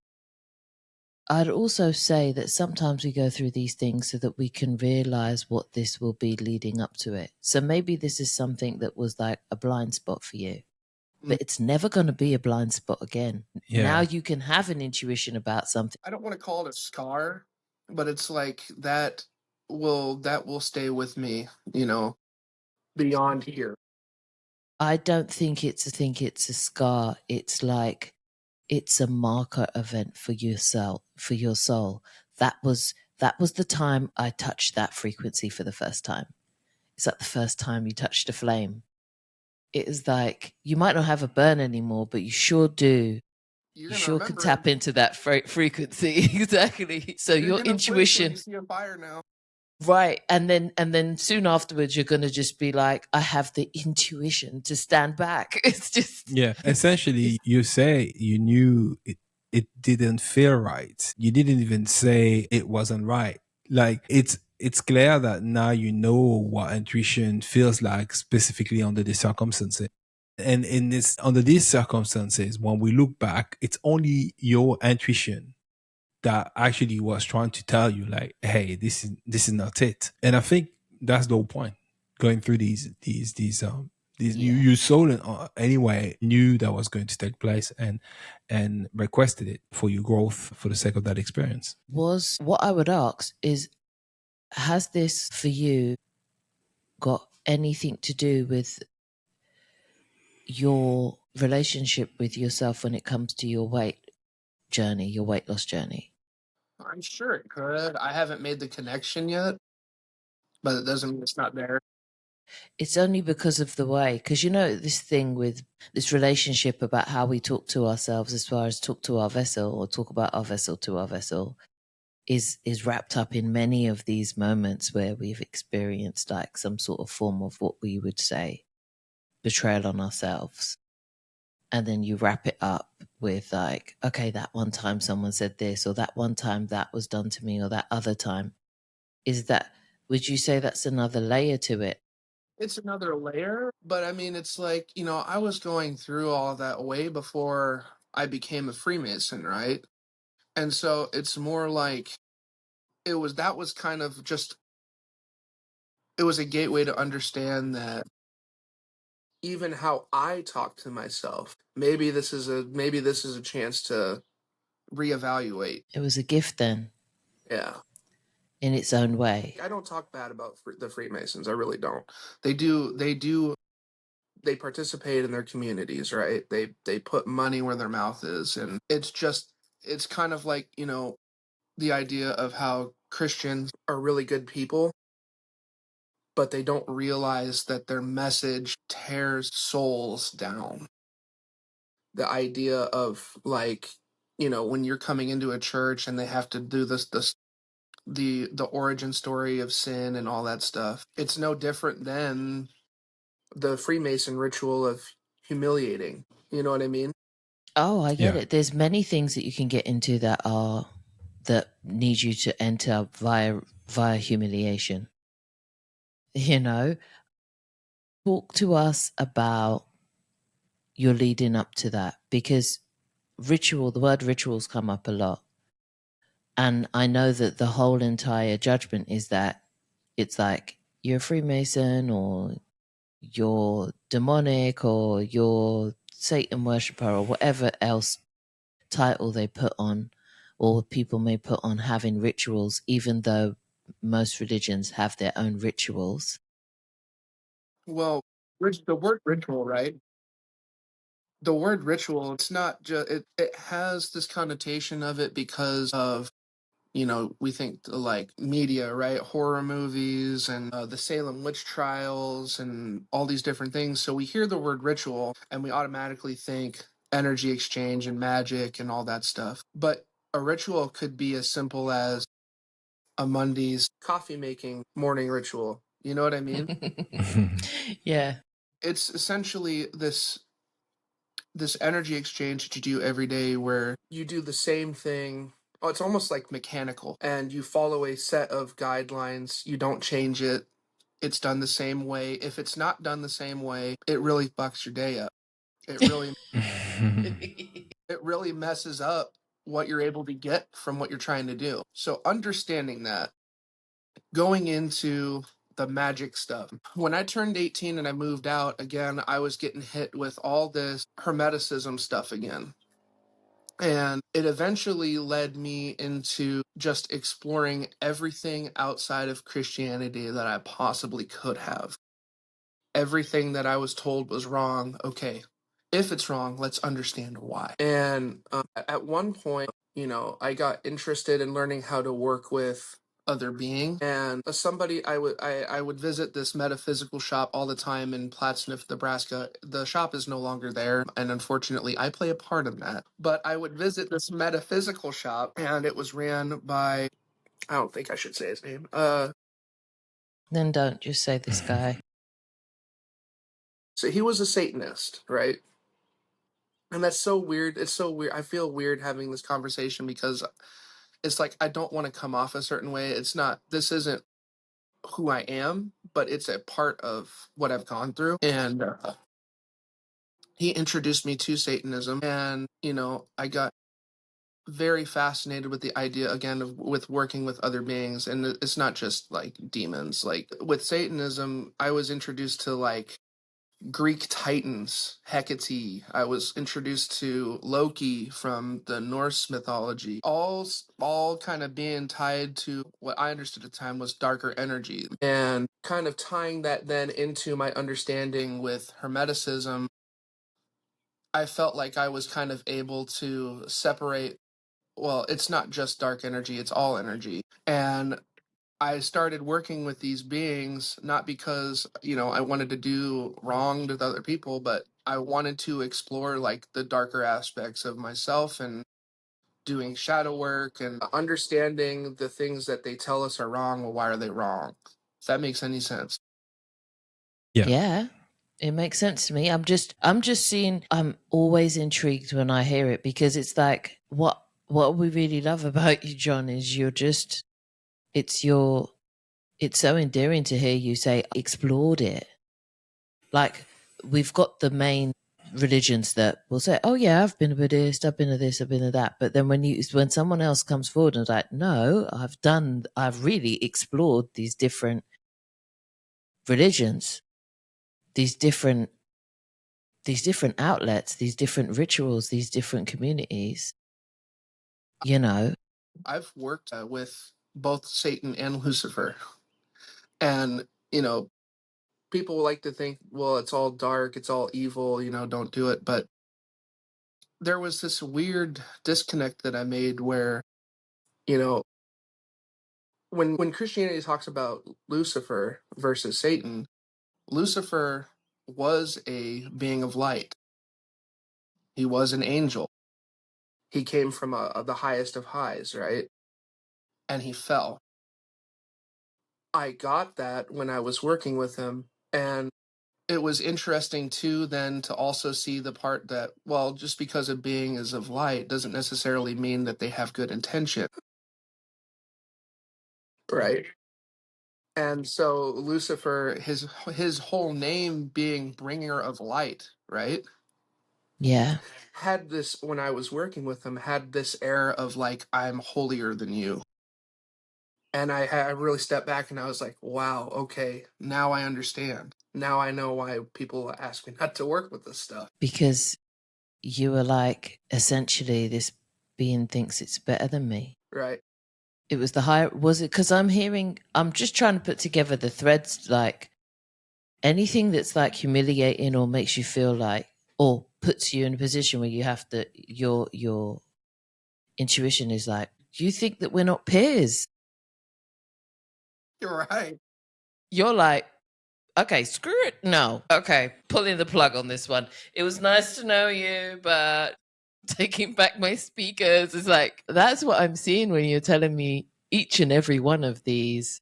that sometimes we go through these things so that we can realize what this will be leading up to it. So maybe this is something that was like a blind spot for you, but it's never going to be a blind spot again. Yeah. Now you can have an intuition about something. I don't want to call it a scar, but it's like that will stay with me, beyond here. I don't think it's a scar. It's like, it's a marker event for yourself, for your soul. That was the time I touched that frequency for the first time. It's like the first time you touched a flame. It is like, you might not have a burn anymore, but you sure do. You sure can tap into that frequency. Exactly. So your intuition. You see a fire now. Right. And then soon afterwards, you're going to just be like, I have the intuition to stand back. It's just. Yeah. Essentially, you say you knew it didn't feel right. You didn't even say it wasn't right. Like, it's clear that now you know what intuition feels like, specifically under the circumstances. And under these circumstances, when we look back, it's only your intuition that actually was trying to tell you, like, hey, this is not it. And I think that's the whole point. Going through these you soul anyway knew that was going to take place and requested it for your growth, for the sake of that experience. Was what I would ask is, has this for you got anything to do with your relationship with yourself when it comes to your weight journey, your weight loss journey? I'm sure it could. I haven't made the connection yet, but it doesn't mean it's not there. It's only because of the way, because this thing with this relationship about how we talk to ourselves, as far as talk to our vessel or talk about our vessel to our vessel, is wrapped up in many of these moments where we've experienced like some sort of form of what we would say betrayal on ourselves. And then you wrap it up with like, okay, that one time someone said this, or that one time that was done to me, or that other time. Would you say that's another layer to it? It's another layer, but I mean, it's like, I was going through all that way before I became a Freemason, right? And so it's more like that was kind of just, it was a gateway to understand that even how I talk to myself, maybe this is a chance to reevaluate. It was a gift then. Yeah. In its own way. I don't talk bad about the Freemasons. I really don't. They participate in their communities, right? They put money where their mouth is, and it's kind of like, the idea of how Christians are really good people, but they don't realize that their message tears souls down. The idea of, like, when you're coming into a church and they have to do the origin story of sin and all that stuff. It's no different than the Freemason ritual of humiliating. You know what I mean? Oh, I get it. There's many things that you can get into that need you to enter via humiliation. Talk to us about your leading up to that, because the word rituals come up a lot. And I know that the whole entire judgment is that it's like, you're a Freemason, or you're demonic, or you're Satan worshiper, or whatever else title they put on or people may put on having rituals, even though most religions have their own rituals. Well, the word ritual, right? The word ritual, it's not just, it has this connotation of it because of, we think like media, right? Horror movies and the Salem witch trials and all these different things. So we hear the word ritual and we automatically think energy exchange and magic and all that stuff. But a ritual could be as simple as Amundi's coffee making morning ritual. You know what I mean? Yeah. It's essentially this energy exchange that you do every day where you do the same thing. Oh, it's almost like mechanical, and you follow a set of guidelines. You don't change it. It's done the same way. If it's not done the same way, it really fucks your day up. It really it really messes up what you're able to get from what you're trying to do. So understanding that, going into the magic stuff. When I turned 18 and I moved out again, I was getting hit with all this Hermeticism stuff again. And it eventually led me into just exploring everything outside of Christianity that I possibly could have. Everything that I was told was wrong. Okay, if it's wrong, let's understand why. And at one point, I got interested in learning how to work with other beings. And somebody, I would visit this metaphysical shop all the time in Plattsmouth, Nebraska. The shop is no longer there, and unfortunately, I play a part in that. But I would visit this metaphysical shop, and it was ran by, I don't think I should say his name. Then don't just say this guy. So he was a Satanist, right? And that's so weird. It's so weird. I feel weird having this conversation because it's like I don't want to come off a certain way. It's not, this isn't who I am, but it's a part of what I've gone through. And he introduced me to Satanism. And, I got very fascinated with the idea, again, of with working with other beings. And it's not just like demons. Like with Satanism, I was introduced to like Greek titans, Hecate. I was introduced to Loki from the Norse mythology. All kind of being tied to what I understood at the time was darker energy, and kind of tying that then into my understanding with Hermeticism. I felt like I was kind of able to separate. Well, it's not just dark energy; it's all energy, and I started working with these beings not because, I wanted to do wrong to other people, but I wanted to explore like the darker aspects of myself and doing shadow work and understanding the things that they tell us are wrong. Well, why are they wrong? If that makes any sense. Yeah. Yeah. It makes sense to me. I'm just seeing, I'm always intrigued when I hear it, because it's like what we really love about you, John, is it's so endearing to hear you say explored it. Like, we've got the main religions that will say, oh yeah, I've been a Buddhist, I've been a this, I've been a that. But then when someone else comes forward and is like, no, I've really explored these different religions, these different outlets, these different rituals, these different communities, I've worked with both Satan and Lucifer. And, people like to think, well, it's all dark, it's all evil, don't do it. But there was this weird disconnect that I made where, you know, when Christianity talks about Lucifer versus Satan, Lucifer was a being of light. He was an angel. He came from the highest of highs, right? And he fell. I got that when I was working with him. And it was interesting too then to also see the part that, well, just because a being is of light doesn't necessarily mean that they have good intention. Right. And so Lucifer, his whole name being bringer of light, right? yeah. Had this, when I was working with him, had this air of like, I'm holier than you. And I really stepped back and I was like, wow, okay, now I understand. Now I know why people ask me not to work with this stuff. Because you were like essentially this being thinks it's better than me. Right. It was the higher, was it? Because I'm just trying to put together the threads, like anything that's like humiliating or makes you feel like, or puts you in a position where you have to, your intuition is like, do you think that we're not peers? You're right. You're like, okay, screw it. No. Okay, pulling the plug on this one. It was nice to know you, but taking back my speakers is like, that's what I'm seeing when you're telling me each and every one of these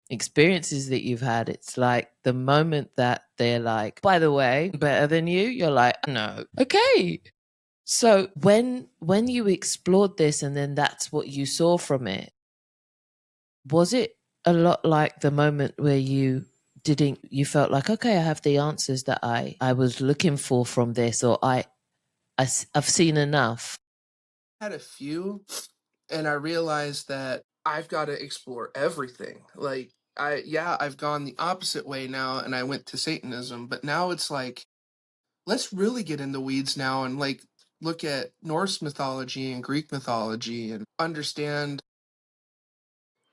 experiences that you've had. It's like the moment that they're like, by the way, better than you, you're like, no. Okay. So when you explored this and then that's what you saw from it, was it a lot like the moment where you felt like, okay, I have the answers that I was looking for from this, or I've seen enough? I had a few, and I realized that I've got to explore everything. Like, I've gone the opposite way now, and I went to Satanism, but now it's like, let's really get in the weeds now and like look at Norse mythology and Greek mythology and understand,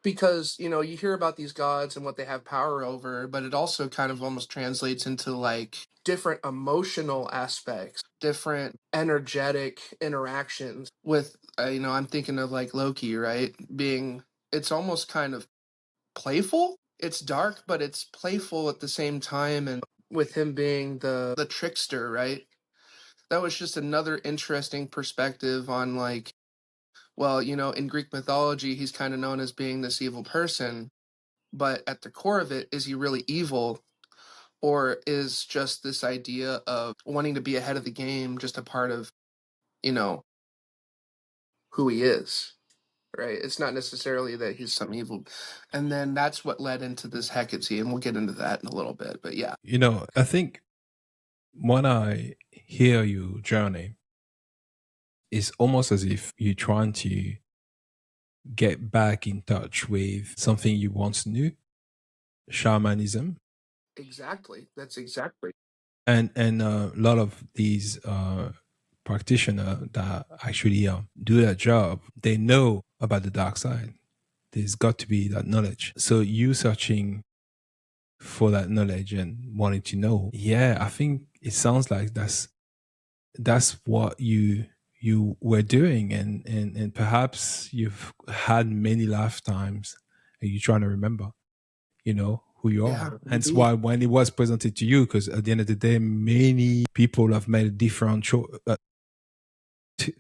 because you hear about these gods and what they have power over, but it also kind of almost translates into like different emotional aspects, different energetic interactions with I'm thinking of like Loki, right? Being, it's almost kind of playful. It's dark, but it's playful at the same time, and with him being the trickster, right? That was just another interesting perspective on like, well, in Greek mythology, he's kind of known as being this evil person, but at the core of it, is he really evil? Or is just this idea of wanting to be ahead of the game just a part of, you know, who he is, right? It's not necessarily that he's some evil. And then that's what led into this Hecate, and we'll get into that in a little bit. But yeah. I think when I hear you journey, it's almost as if you're trying to get back in touch with something you once knew, shamanism. Exactly. That's exactly. And a lot of these practitioners that actually do that job, they know about the dark side. There's got to be that knowledge. So you searching for that knowledge and wanting to know, yeah, I think it sounds like that's what you were doing, and perhaps you've had many lifetimes and you're trying to remember who you Yeah, are. Hence indeed. why when it was presented to you, because at the end of the day, many people have made different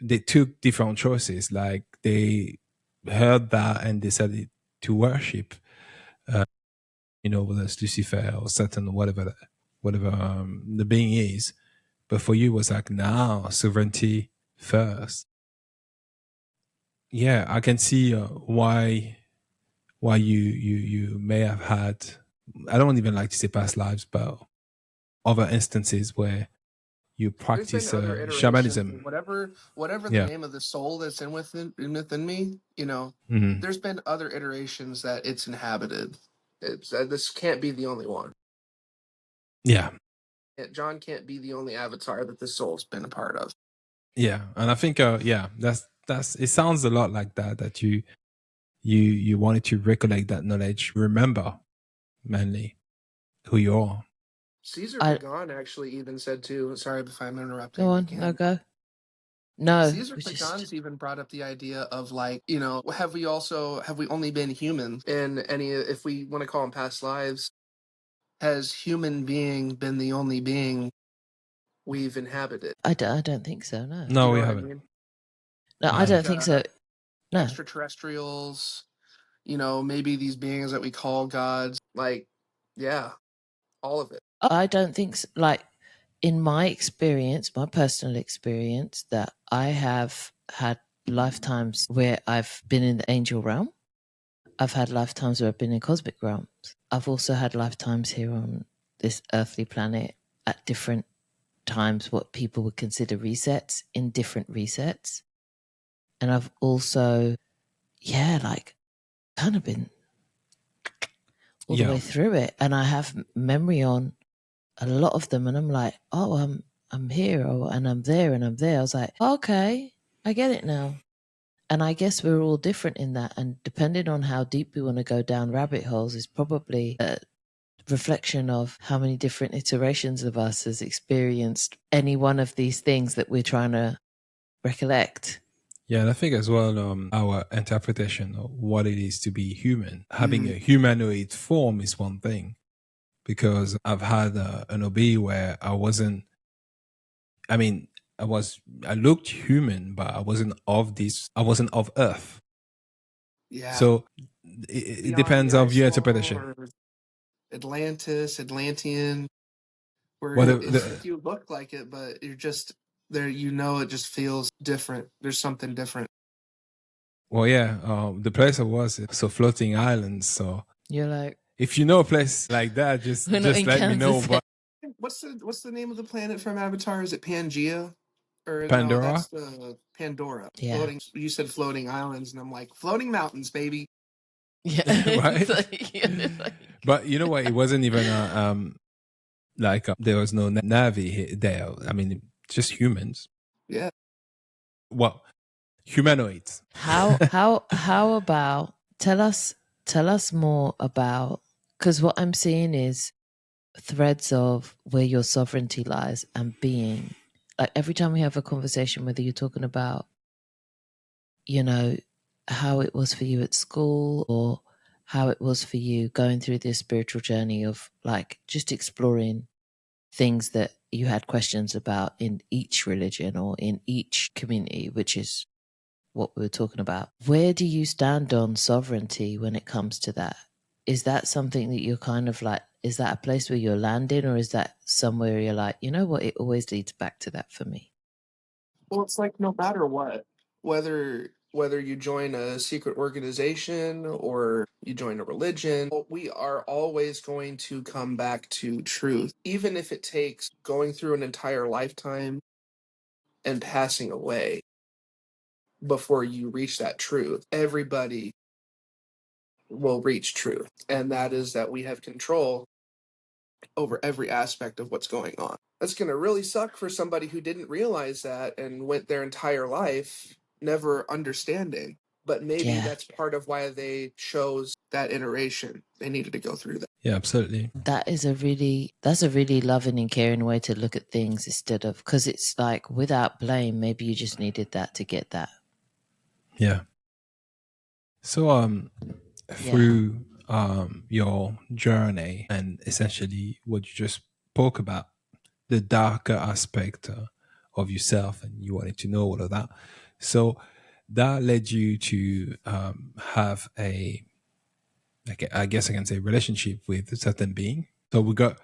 they took different choices. Like they heard that and decided to worship whether it's Lucifer or Satan or whatever the being is. But for you, it was like, now sovereignty first. Yeah, I can see why you may have had, I don't even like to say past lives, but other instances where you There's been practice other iterations, shamanism. and whatever the Yeah. name of the soul that's within me, Hmm. there's been other iterations that it's inhabited. It's this can't be the only one. Yeah. John can't be the only avatar that this soul's been a part of. Yeah. And I think yeah, that's it sounds a lot like that you wanted to recollect that knowledge, remember mainly who you are. Caesar I Pagan actually even said too. Sorry if I'm interrupting Go on, no again. go. No, Caesar we just, Pagan's even brought up the idea of like, have we only been human in any, if we want to call them past lives, has human being been the only being we've inhabited? I don't think so. No, Do you No, know we what I haven't. mean? no, I No. Like don't think so. No, extraterrestrials, maybe these beings that we call gods. Like, yeah, all of it. I don't think so. Like in my experience, my personal experience, that I have had lifetimes where I've been in the angel realm. I've had lifetimes where I've been in cosmic realms. I've also had lifetimes here on this earthly planet at different times, what people would consider resets, in different resets. And I've also, like kind of been all the Yeah. way through it. And I have memory on a lot of them. And I'm like, oh, I'm here, and I'm there, and I'm there. I was like, okay, I get it now. And I guess we're all different in that. And depending on how deep we want to go down rabbit holes is probably a reflection of how many different iterations of us has experienced any one of these things that we're trying to recollect. Yeah, and I think as well, our interpretation of what it is to be human, having a humanoid form is one thing, because I've had an OB where I wasn't, I mean, I looked human, but I wasn't of Earth. Yeah. So it depends the of ice your wall interpretation. or Atlantean, where Well, you look like it, but you're just there. It just feels different. There's something different. well, yeah, the place I was, so floating islands. So You're like, if you know a place like that, just we're not in let me know. Kansas. But What's the name of the planet from Avatar? Is it Pangea? Or no, Pandora, that's the Pandora. Yeah. Floating. You said floating islands, and I'm like floating mountains, baby. Yeah. right? Like, But you know what? It wasn't even there was no Navy there. I mean, just humans. Yeah. Well, humanoids. how about tell us more about, because what I'm seeing is threads of where your sovereignty lies and being. Like every time we have a conversation, whether you're talking about, how it was for you at school or how it was for you going through this spiritual journey of like just exploring things that you had questions about in each religion or in each community, which is what we were talking about. Where do you stand on sovereignty when it comes to that? Is that something that you're kind of like, is that a place where you're landing, or is that somewhere you're like, you know what, it always leads back to that for me? Well, it's like no matter what, whether you join a secret organization or you join a religion, we are always going to come back to truth, even if it takes going through an entire lifetime and passing away before you reach that truth. Everybody will reach truth, and that is that we have control over every aspect of what's going on. That's going to really suck for somebody who didn't realize that and went their entire life never understanding. But maybe that's part of why they chose that iteration. They needed to go through that. Yeah, absolutely. That's a really loving and caring way to look at things, instead of, because it's like without blame, maybe you just needed that to get that. Yeah. So through your journey and essentially what you just spoke about, the darker aspect of yourself, and you wanted to know all of that. So that led you to have I guess I can say, relationship with a certain being. So we're going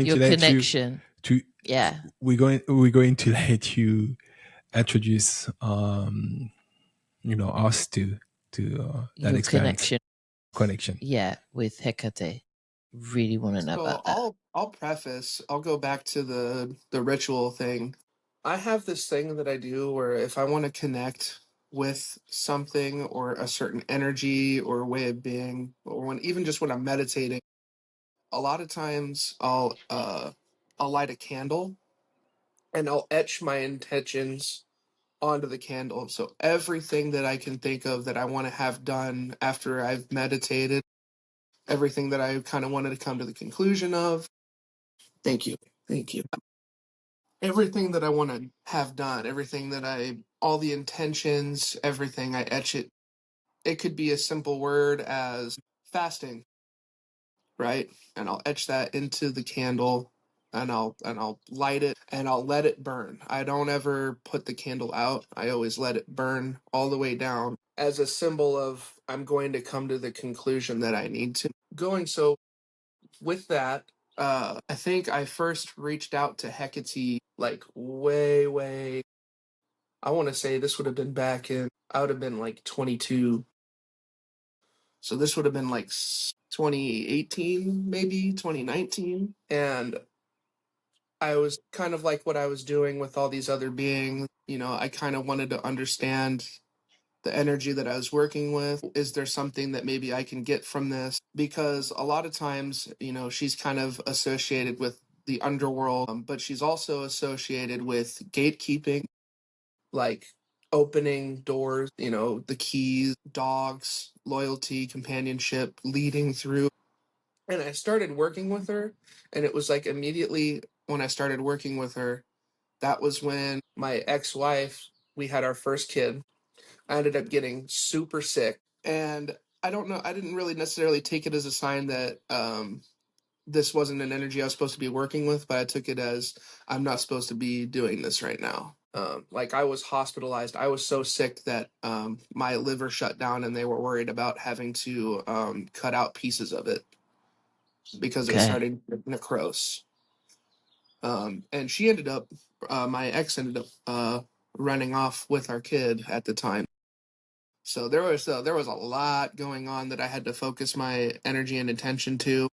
Your to let connection. you Yeah. we're going to let you introduce us to that Your experience connection. Yeah, with Hecate. Really want to know So about that. I'll go back to the ritual thing. I have this thing that I do where if I want to connect with something or a certain energy or way of being, or when I'm meditating, a lot of times I'll light a candle and I'll etch my intentions onto the candle. So everything that I can think of that I want to have done after I've meditated, everything that I kind of wanted to come to the conclusion of. Thank you. Thank you. Everything that I want to have done, all the intentions, everything, I etch it. It could be a simple word as fasting, right? And I'll etch that into the candle and I'll light it and I'll let it burn. I don't ever put the candle out. I always let it burn all the way down as a symbol of I'm going to come to the conclusion that I need to. So with that, I think I first reached out to Hecate like way. I want to say this would have been I would have been like 22. So this would have been like 2018, maybe 2019. And I was kind of like what I was doing with all these other beings. I kind of wanted to understand the energy that I was working with. Is there something that maybe I can get from this? Because a lot of times, she's kind of associated with the underworld, but she's also associated with gatekeeping. Like opening doors, the keys, dogs, loyalty, companionship, leading through. And I started working with her, and it was like immediately when I started working with her, that was when my ex-wife, we had our first kid. I ended up getting super sick, and I don't know, I didn't really necessarily take it as a sign that this wasn't an energy I was supposed to be working with, but I took it as I'm not supposed to be doing this right now. Like I was hospitalized. I was so sick that my liver shut down, and they were worried about having to cut out pieces of it because it was starting to necrose. And she ended up, my ex ended up running off with our kid at the time. So there was a lot going on that I had to focus my energy and attention to.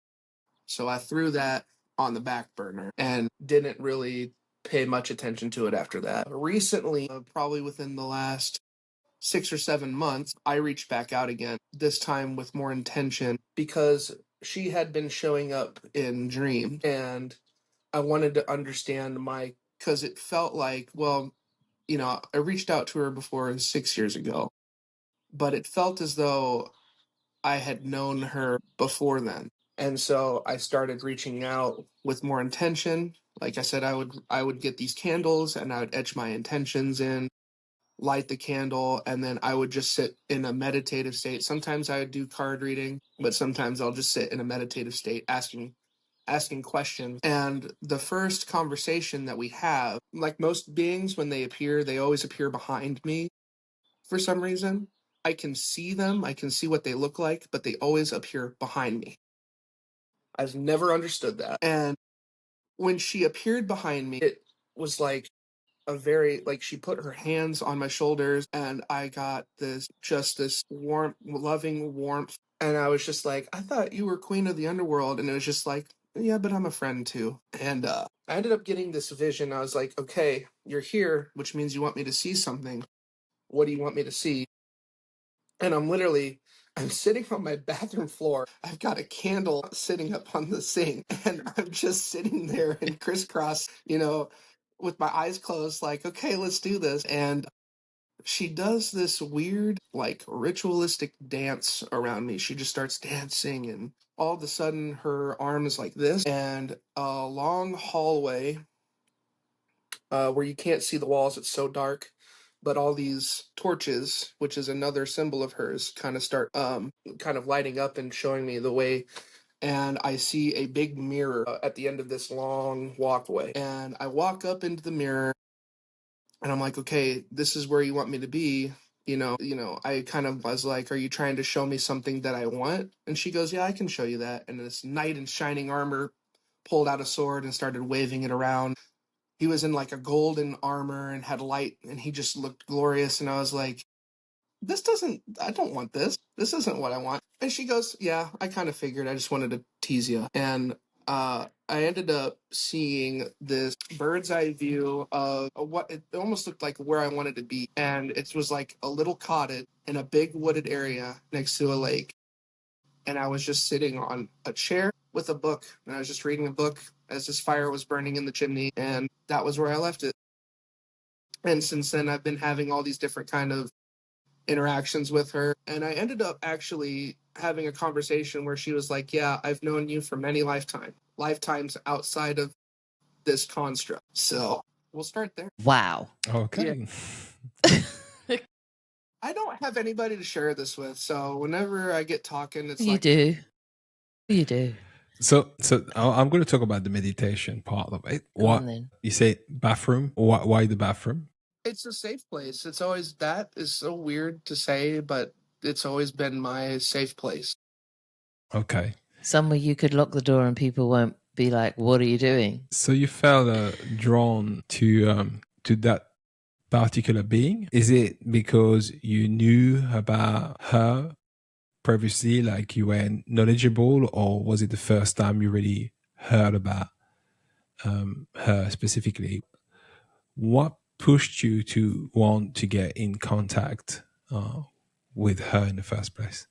So I threw that on the back burner and didn't really pay much attention to it after that. Recently, probably within the last 6 or 7 months, I reached back out again, this time with more intention because she had been showing up in dreams, and I wanted to understand because it felt like, well, I reached out to her before 6 years ago, but it felt as though I had known her before then. And so I started reaching out with more intention. Like I said, I would get these candles and I would etch my intentions in, light the candle, and then I would just sit in a meditative state. Sometimes I would do card reading, but sometimes I'll just sit in a meditative state asking questions. And the first conversation that we have, like most beings, when they appear, they always appear behind me for some reason. I can see them, I can see what they look like, but they always appear behind me. I've never understood that. And when she appeared behind me, it was like she put her hands on my shoulders, and I got this warm, loving warmth. And I was just like, I thought you were queen of the underworld. And it was just like, yeah, but I'm a friend too. And I ended up getting this vision. I was like, okay, you're here, which means you want me to see something. What do you want me to see? And I'm sitting on my bathroom floor. I've got a candle sitting up on the sink, and I'm just sitting there in crisscross, with my eyes closed, like, okay, let's do this. And she does this weird, like, ritualistic dance around me. She just starts dancing, and all of a sudden her arm is like this, and a long hallway where you can't see the walls, it's so dark. But all these torches, which is another symbol of hers, kind of start kind of lighting up and showing me the way. And I see a big mirror at the end of this long walkway. And I walk up into the mirror, and I'm like, okay, this is where you want me to be. I kind of was like, are you trying to show me something that I want? And she goes, yeah, I can show you that. And this knight in shining armor pulled out a sword and started waving it around. He was in like a golden armor and had light, and he just looked glorious. And I was like, I don't want this. This isn't what I want. And she goes, yeah, I kind of figured. I just wanted to tease you. And I ended up seeing this bird's eye view of what it almost looked like where I wanted to be. And it was like a little cottage in a big wooded area next to a lake. And I was just sitting on a chair with a book, and I was just reading a book as this fire was burning in the chimney, and that was where I left it. And since then, I've been having all these different kind of interactions with her, and I ended up actually having a conversation where she was like, yeah, I've known you for many lifetimes outside of this construct. So we'll start there. Wow. Okay. Yeah. I don't have anybody to share this with, so whenever I get talking, it's You do. So I'm going to talk about the meditation part of it. Go on then. You say bathroom? Why the bathroom? It's a safe place. It's always, that is so weird to say, but it's always been my safe place. Okay. Somewhere you could lock the door and people won't be like, what are you doing? So you felt drawn to that particular being? Is it because you knew about her previously, like you were knowledgeable, or was it the first time you really heard about her specifically? What pushed you to want to get in contact with her in the first place?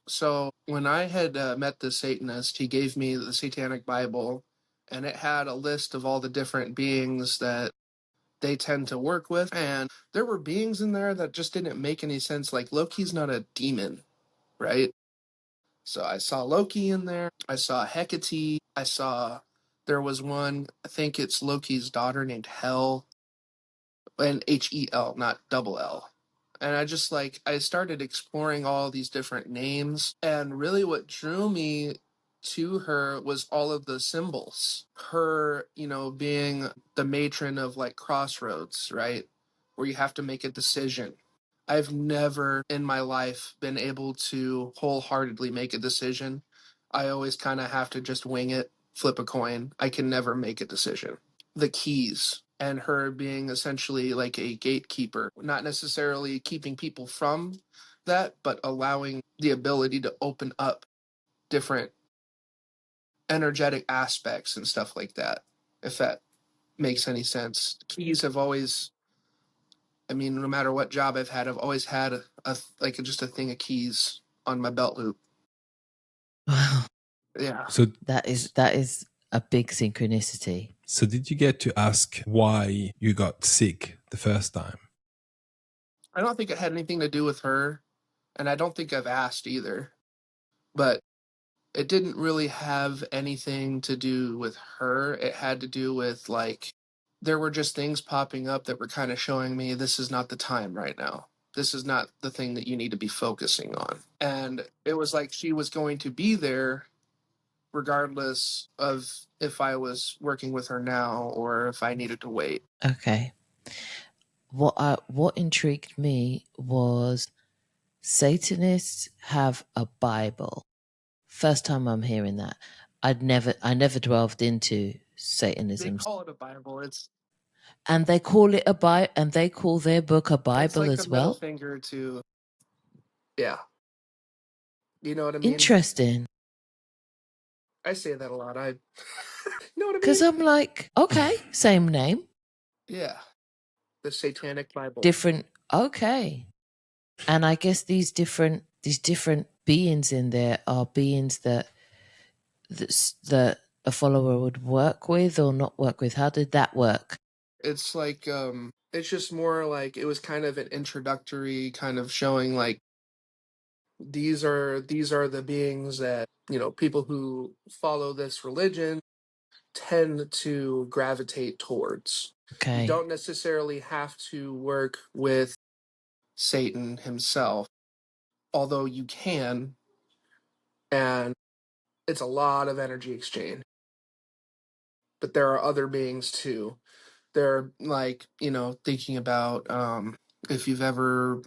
So when I had met the Satanist, he gave me the Satanic Bible, and it had a list of all the different beings that they tend to work with. And there were beings in there that just didn't make any sense. Like Loki's not a demon, right? So I saw Loki in there. I saw Hecate. I saw there was one, I think it's Loki's daughter named Hel, and Hel, not double L. And I just like, I started exploring all these different names. And really what drew me to her was all of the symbols. Her, you know, being the matron of like Crossroads, right? Where you have to make a decision. I've never in my life been able to wholeheartedly make a decision. I always kind of have to just wing it, flip a coin. I can never make a decision. The keys and her being essentially like a gatekeeper, not necessarily keeping people from that, but allowing the ability to open up different energetic aspects and stuff like that, if that makes any sense. Keys have always, I mean, no matter what job I've had, I've always had a like just a thing of keys on my belt loop. Wow. Yeah. So That is a big synchronicity. So did you get to ask why you got sick the first time? I don't think it had anything to do with her, and I don't think I've asked either. But it didn't really have anything to do with her. It had to do with like there were just things popping up that were kind of showing me this is not the time right now. This is not the thing that you need to be focusing on. And it was like she was going to be there regardless of if I was working with her now or if I needed to wait. Okay. What intrigued me was Satanists have a Bible. First time I'm hearing that. I never delved into Satanism. They call it a Bible. And they call it a Bible, and they call their book a Bible it's like as the middle well. finger to, yeah. You know what I mean? Interesting. I say that a lot. You know what I mean? Because I'm like, okay, same name, Yeah. The Satanic Bible. different. Okay, and I guess these different beings in there are beings that a follower would work with or not work with. How did that work? It's like it's just more like it was kind of an introductory kind of showing like these are the beings that, you know, people who follow this religion tend to gravitate towards. Okay. You don't necessarily have to work with Satan himself, although you can, and it's a lot of energy exchange. But there are other beings too. They're like, you know, thinking about if you've ever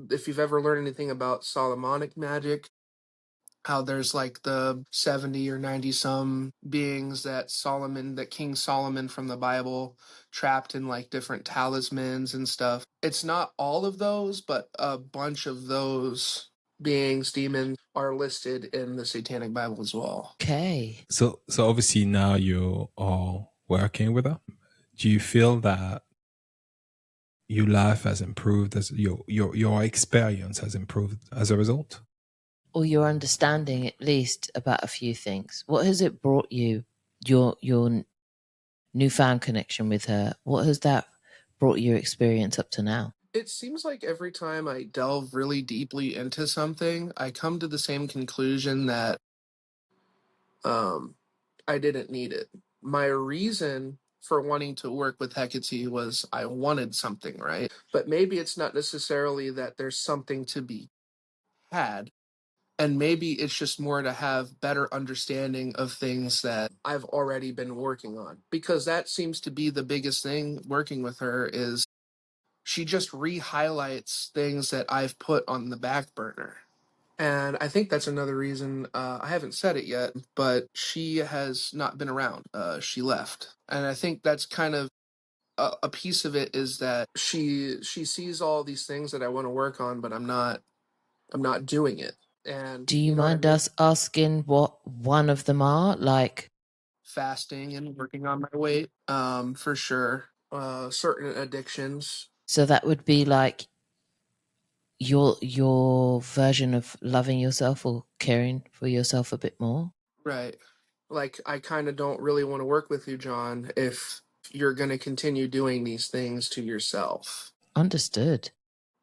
if you've ever learned anything about Solomonic magic, how there's like the 70 or 90 some beings that King Solomon from the Bible trapped in like different talismans and stuff. It's not all of those, but a bunch of those beings, demons, are listed in the Satanic Bible as well. Okay. So obviously now you're all working with her. Do you feel that your life has improved, as your experience has improved as a result? Or your understanding, at least, about a few things. What has it brought you? Your newfound connection with her. What has that brought your experience up to now? It seems like every time I delve really deeply into something, I come to the same conclusion that I didn't need it. My reason for wanting to work with Hecate was I wanted something, right? But maybe it's not necessarily that there's something to be had. And maybe it's just more to have better understanding of things that I've already been working on. Because that seems to be the biggest thing working with her is she just re-highlights things that I've put on the back burner. And I think that's another reason, I haven't said it yet, but she has not been around. She left. And I think that's kind of a piece of it is that she sees all these things that I want to work on, but I'm not doing it. And Do you know what I mind mean? us asking what one of them are? Like, Fasting and working on my weight, for sure. Certain addictions. so that would be like your version of loving yourself or caring for yourself a bit more. Right. Like I kind of don't really want to work with you, John, if you're going to continue doing these things to yourself. Understood.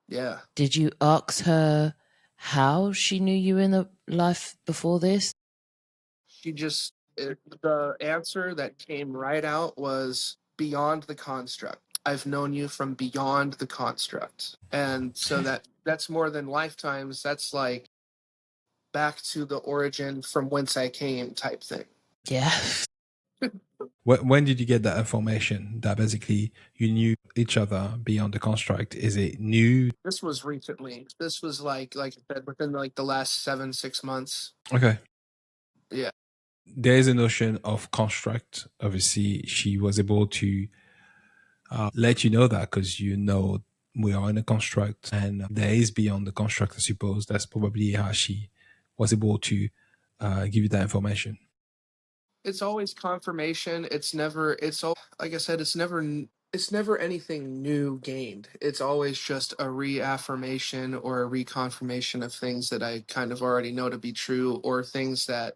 Yeah. Did you ask her how she knew you in the life before this? The answer that came right out was beyond the construct. I've known you from beyond the construct. And so that's more than lifetimes. That's like back to the origin from whence I came type thing. Yeah. When did you get that information that basically you knew each other beyond the construct? Is it new? This was recently. This was like I said, within like the last 7-6 months. Okay. Yeah. There is a notion of construct. Obviously, she was able to let you know that because you know we are in a construct and there is beyond the construct, I suppose. That's probably how she was able to give you that information. It's always confirmation. Like I said, it's never anything new gained. It's always just a reaffirmation or a reconfirmation of things that I kind of already know to be true or things that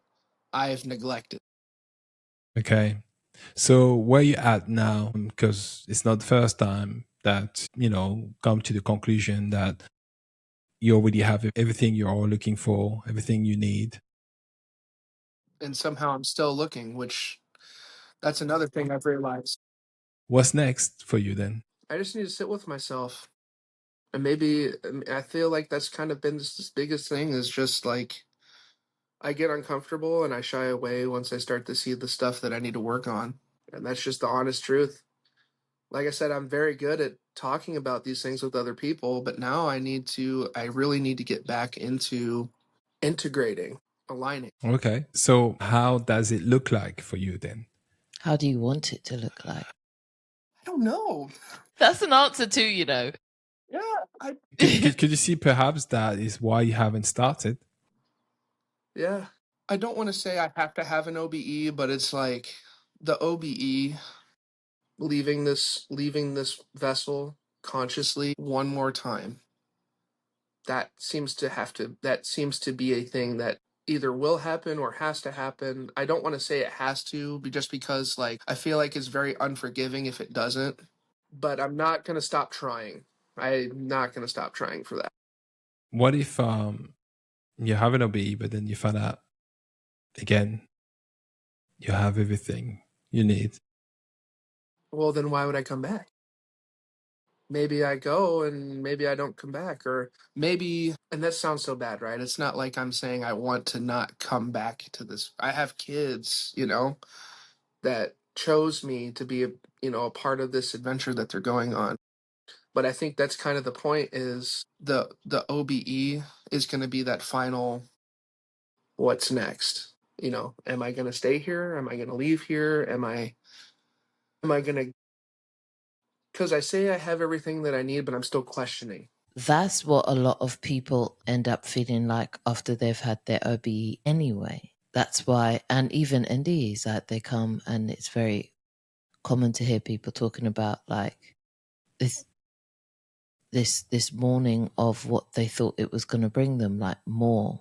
I've neglected. Okay. So where you at now? Because it's not the first time that, come to the conclusion that you already have everything you're all looking for, everything you need. And somehow I'm still looking, which that's another thing I've realized. What's next for you then? I just need to sit with myself. And maybe I feel like that's kind of been this biggest thing is just like I get uncomfortable and I shy away once I start to see the stuff that I need to work on. And that's just the honest truth. Like I said, I'm very good at talking about these things with other people, but now I really need to get back into integrating, aligning. Okay. So how does it look like for you then? How do you want it to look like? I don't know. That's an answer too, Yeah, Could you see perhaps that is why you haven't started? yeah. I don't want to say I have to have an OBE, but it's like the OBE leaving this vessel consciously one more time. That seems to be a thing that either will happen or has to happen. I don't want to say it has to, just because like I feel like it's very unforgiving if it doesn't. But I'm not gonna stop trying. I'm not gonna stop trying for that. What if you have an OB, but then you find out again you have everything you need? Well, then why would I come back? Maybe I go and maybe I don't come back, or maybe, and that sounds so bad, right? It's not like I'm saying I want to not come back to this. I have kids, that chose me to be a part of this adventure that they're going on. But I think that's kind of the point is the OBE is going to be that final what's next. Am I going to stay here? Am I going to leave here? Am I going to, because I say I have everything that I need, but I'm still questioning. That's what a lot of people end up feeling like after they've had their OBE anyway. That's why, and even NDEs, like they come and it's very common to hear people talking about like this morning of what they thought it was going to bring them, like more.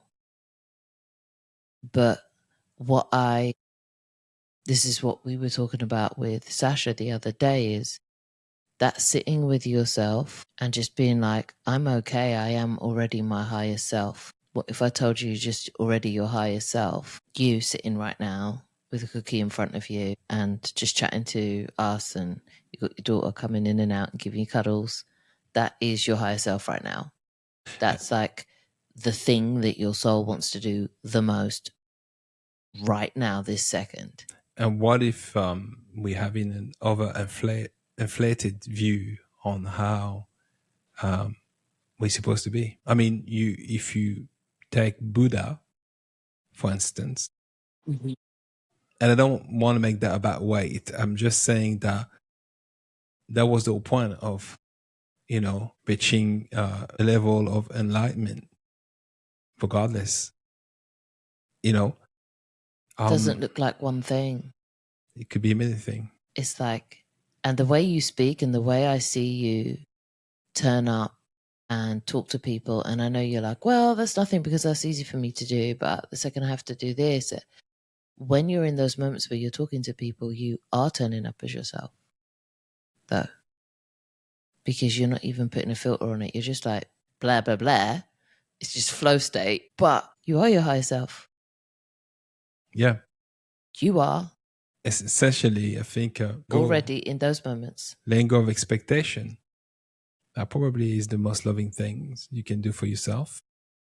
But this is what we were talking about with Sasha the other day, is that sitting with yourself and just being like, I'm okay, I am already my higher self. What if I told you you're just already your higher self? You sitting right now with a cookie in front of you and just chatting to us, and you got your daughter coming in and out and giving you cuddles. That is your higher self right now. That's like the thing that your soul wants to do the most right now, this second. And what if we're having an inflated view on how we're supposed to be? I mean, if you take Buddha, for instance, Mm-hmm. and I don't want to make that about weight. I'm just saying that was the whole point of, reaching a level of enlightenment, regardless. Doesn't look like one thing. It could be many things. It's like, and the way you speak and the way I see you turn up and talk to people, and I know you're like, well, that's nothing because that's easy for me to do, but the second I have to do this, when you're in those moments where you're talking to people, you are turning up as yourself. though, because you're not even putting a filter on it. You're just like, blah, blah, blah. It's just flow state, but you are your higher self. Yeah. You are. It's essentially, I think, already in those moments. Letting go of expectation. That probably is the most loving things you can do for yourself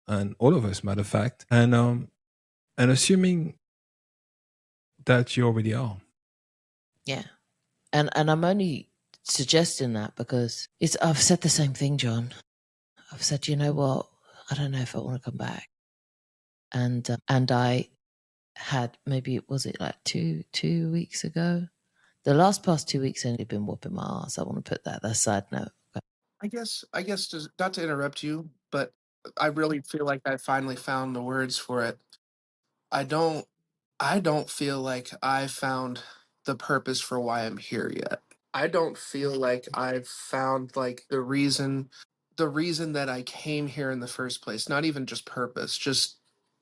and all of us, matter of fact. And assuming that you already are. Yeah. And I'm only suggesting that because I've said the same thing, John. I've said, you know what? I don't know if I want to come back. And I had, maybe was it like two weeks ago? The past 2 weeks only been whooping my ass. I want to put that side note. I guess just not to interrupt you, but I really feel like I finally found the words for it. I don't feel like I found the purpose for why I'm here yet. I don't feel like I've found like the reason that I came here in the first place. Not even just purpose, just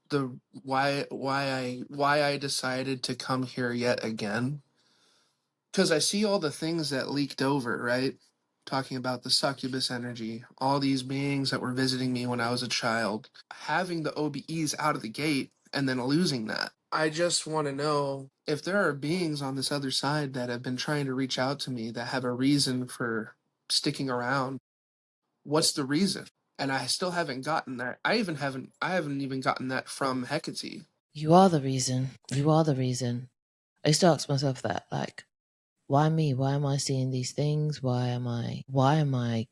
the why I decided to come here yet again. Because I see all the things that leaked over, right? Talking about the succubus energy, all these beings that were visiting me when I was a child, having the OBEs out of the gate and then losing that. I just want to know if there are beings on this other side that have been trying to reach out to me that have a reason for sticking around. What's the reason? And I still haven't gotten that. I haven't even gotten that from Hecate. You are the reason. You are the reason. I used to ask myself that, like, why me? Why am I seeing these things? Why am I,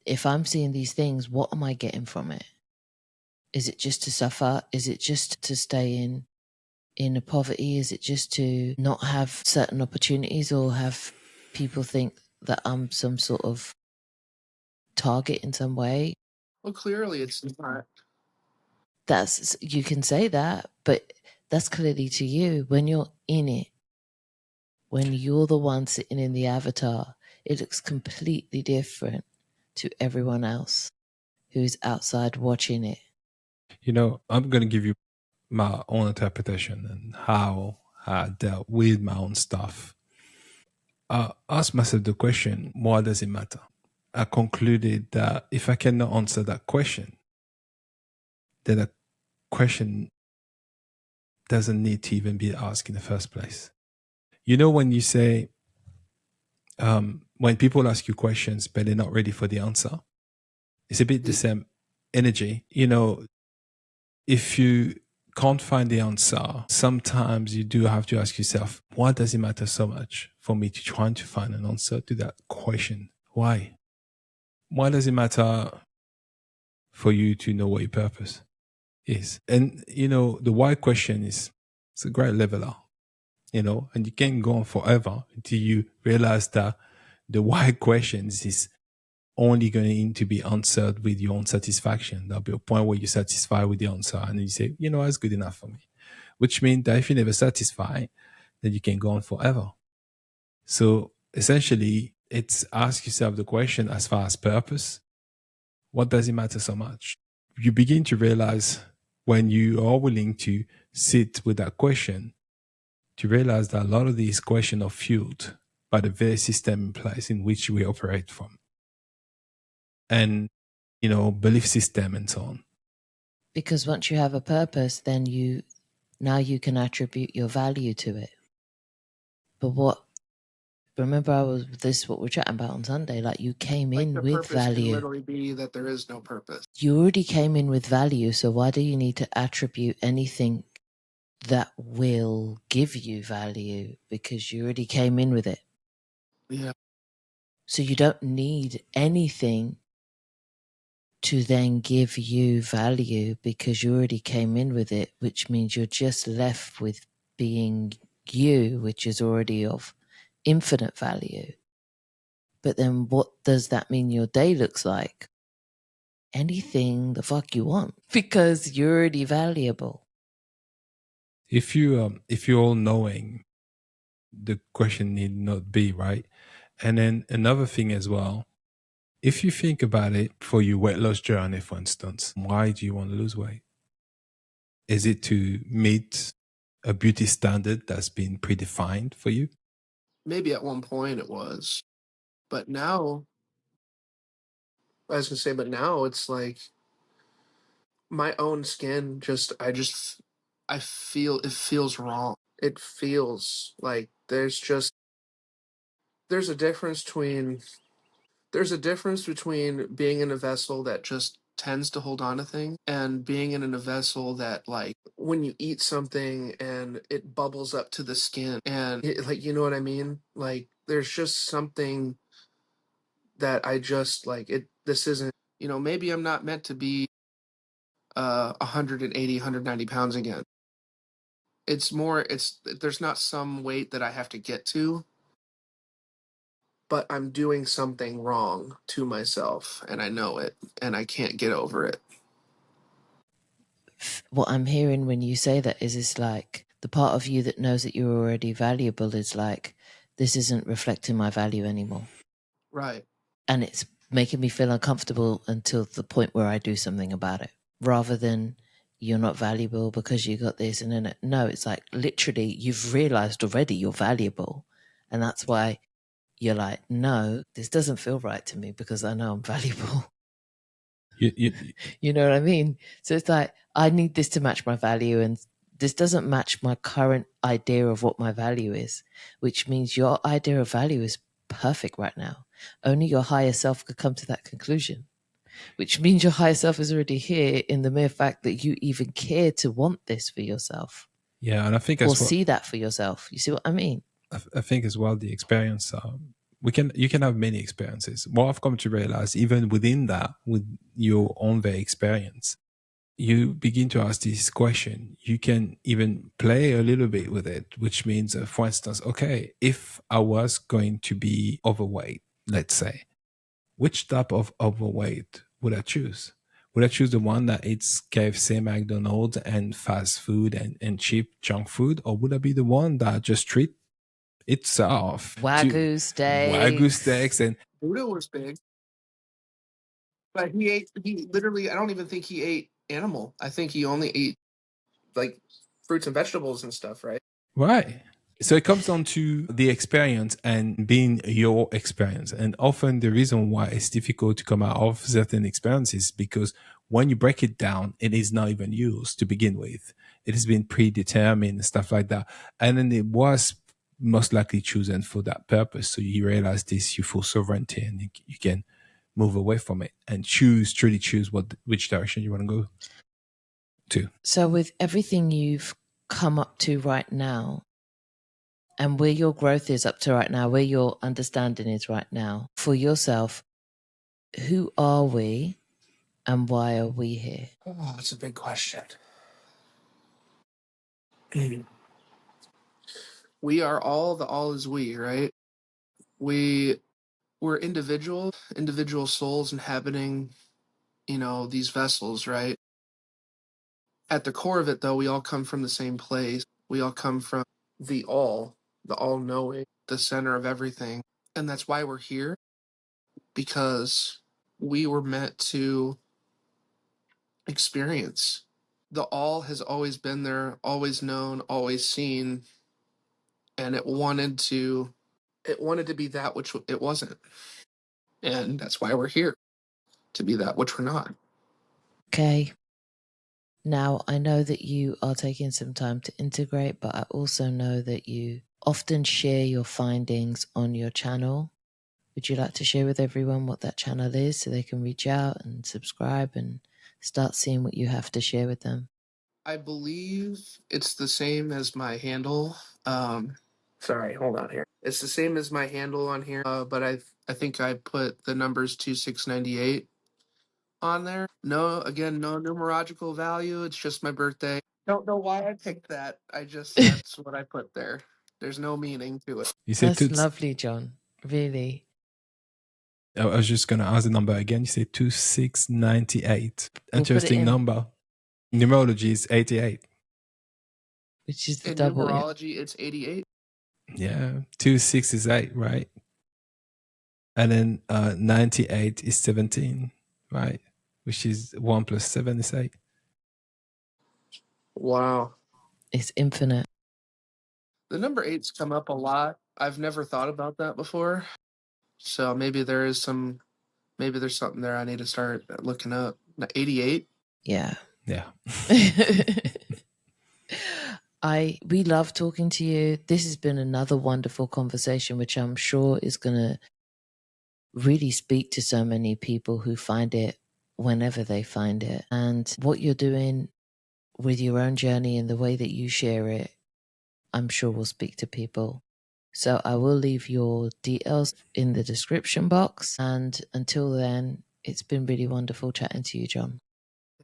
if I'm seeing these things, what am I getting from it? Is it just to suffer? Is it just to stay in a poverty? Is it just to not have certain opportunities, or have people think that I'm some sort of target in some way? Well, clearly it's not. You can say that, but that's clearly to you. When you're in it, when you're the one sitting in the avatar, it looks completely different to everyone else who's outside watching it. You know, I'm going to give you my own interpretation and how I dealt with my own stuff. I asked myself the question, why does it matter? I concluded that if I cannot answer that question, then the question doesn't need to even be asked in the first place. You know, when you say, when people ask you questions, but they're not ready for the answer, it's a bit the same energy. You know, if you can't find the answer, sometimes you do have to ask yourself, why does it matter so much for me to try to find an answer to that question? Why? Why does it matter for you to know what your purpose is? And, you know, the why question it's a great leveler, you know, and you can't go on forever until you realize that the why questions is only going to be answered with your own satisfaction. There'll be a point where you're satisfied with the answer and you say, you know, that's good enough for me. Which means that if you're never satisfied, then you can go on forever. So essentially, it's ask yourself the question as far as purpose. What does it matter so much? You begin to realize when you are willing to sit with that question, to realize that a lot of these questions are fueled by the very system in place in which we operate from. And, you know, belief system and so on. Because once you have a purpose, then now you can attribute your value to it. But remember this is what we're chatting about on Sunday, like you came Like in the with purpose can value. literally be that there is no purpose. You already came in with value, so why do you need to attribute anything that will give you value? Because you already came in with it. Yeah. So you don't need anything to then give you value because you already came in with it, which means you're just left with being you, which is already of infinite value. But then what does that mean your day looks like? Anything the fuck you want, because you're already valuable. If you're all knowing, the question need not be, right? And then another thing as well, if you think about it, for your weight loss journey, for instance, why do you want to lose weight? Is it to meet a beauty standard that's been predefined for you? maybe at one point it was, but now I was gonna say, but now it's like my own skin. I feel it feels wrong. It feels like there's a difference between being in a vessel that just tends to hold on to things and being in a vessel that, like, when you eat something and it bubbles up to the skin and like, you know what I mean? Like, there's just something that I just like it. This isn't, maybe I'm not meant to be 180, 190 pounds again. There's not some weight that I have to get to, but I'm doing something wrong to myself and I know it and I can't get over it. What I'm hearing when you say that is it's like the part of you that knows that you're already valuable is like, this isn't reflecting my value anymore. Right. And it's making me feel uncomfortable until the point where I do something about it, rather than you're not valuable because you got this and then no, it's like literally you've realized already you're valuable, and that's why you're like, no, this doesn't feel right to me because I know I'm valuable. You know what I mean? So it's like, I need this to match my value, and this doesn't match my current idea of what my value is, which means your idea of value is perfect right now. Only your higher self could come to that conclusion, which means your higher self is already here in the mere fact that you even care to want this for yourself. Yeah, and I think or see that for yourself. You see what I mean? I think as well the experience. You can have many experiences. What I've come to realize, even within that, with your own very experience, you begin to ask this question. You can even play a little bit with it, which means, for instance, okay, if I was going to be overweight, let's say, which type of overweight would I choose? Would I choose the one that eats KFC, McDonald's, and fast food and cheap junk food? Or would I be the one that just treat itself to Wagyu steaks? And Buddha was big, but he literally, I don't even think he ate animal. I think he only ate like fruits and vegetables and stuff, right? right. So it comes down to the experience and being your experience. And often the reason why it's difficult to come out of certain experiences because when you break it down, it is not even yours to begin with. It has been predetermined and stuff like that. And then it was most likely chosen for that purpose. So you realize this, you feel sovereignty, and you can move away from it and truly choose which direction you want to go to. So with everything you've come up to right now, and where your growth is up to right now, where your understanding is right now, for yourself, who are we and why are we here? Oh, that's a big question. We are all, the all is we, right? We're individual souls inhabiting, these vessels, right? At the core of it, though, we all come from the same place. We all come from the all knowing, the center of everything. And that's why we're here, because we were meant to experience. The all has always been there, always known, always seen, and it wanted to be that which it wasn't. And that's why we're here, to be that which we're not. Okay. Now, I know that you are taking some time to integrate, but I also know that you often share your findings on your channel. Would you like to share with everyone what that channel is so they can reach out and subscribe and start seeing what you have to share with them? I believe it's the same as my handle. Sorry, hold on here. It's the same as my handle on here, but I think I put the numbers 2698 on there. No, again, no numerological value. It's just my birthday. Don't know why I picked that. That's what I put there. There's no meaning to it. You said That's lovely, John. Really. I was just going to ask the number again. You said 2698. Interesting number. Numerology is 88. Which is the in double. numerology, it's 88. Yeah. 26 is 8, right? And then 98 is 17, right? Which is 1 plus 7 is 8. Wow. It's infinite. The number 8's come up a lot. I've never thought about that before. So maybe there's something there I need to start looking up. 88? Yeah. Yeah. We love talking to you. This has been another wonderful conversation, which I'm sure is going to really speak to so many people who find it whenever they find it. And what you're doing with your own journey and the way that you share it, I'm sure will speak to people. So I will leave your details in the description box. And until then, it's been really wonderful chatting to you, John.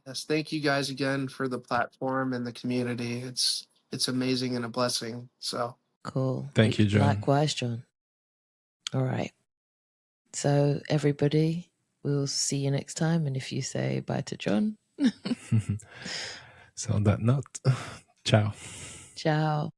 Yes, thank you guys again for the platform and the community. It's amazing and a blessing. So Cool. Thank you, John. Likewise, John. All right. So everybody, we'll see you next time. And if you say bye to John. So on that note, ciao. Ciao.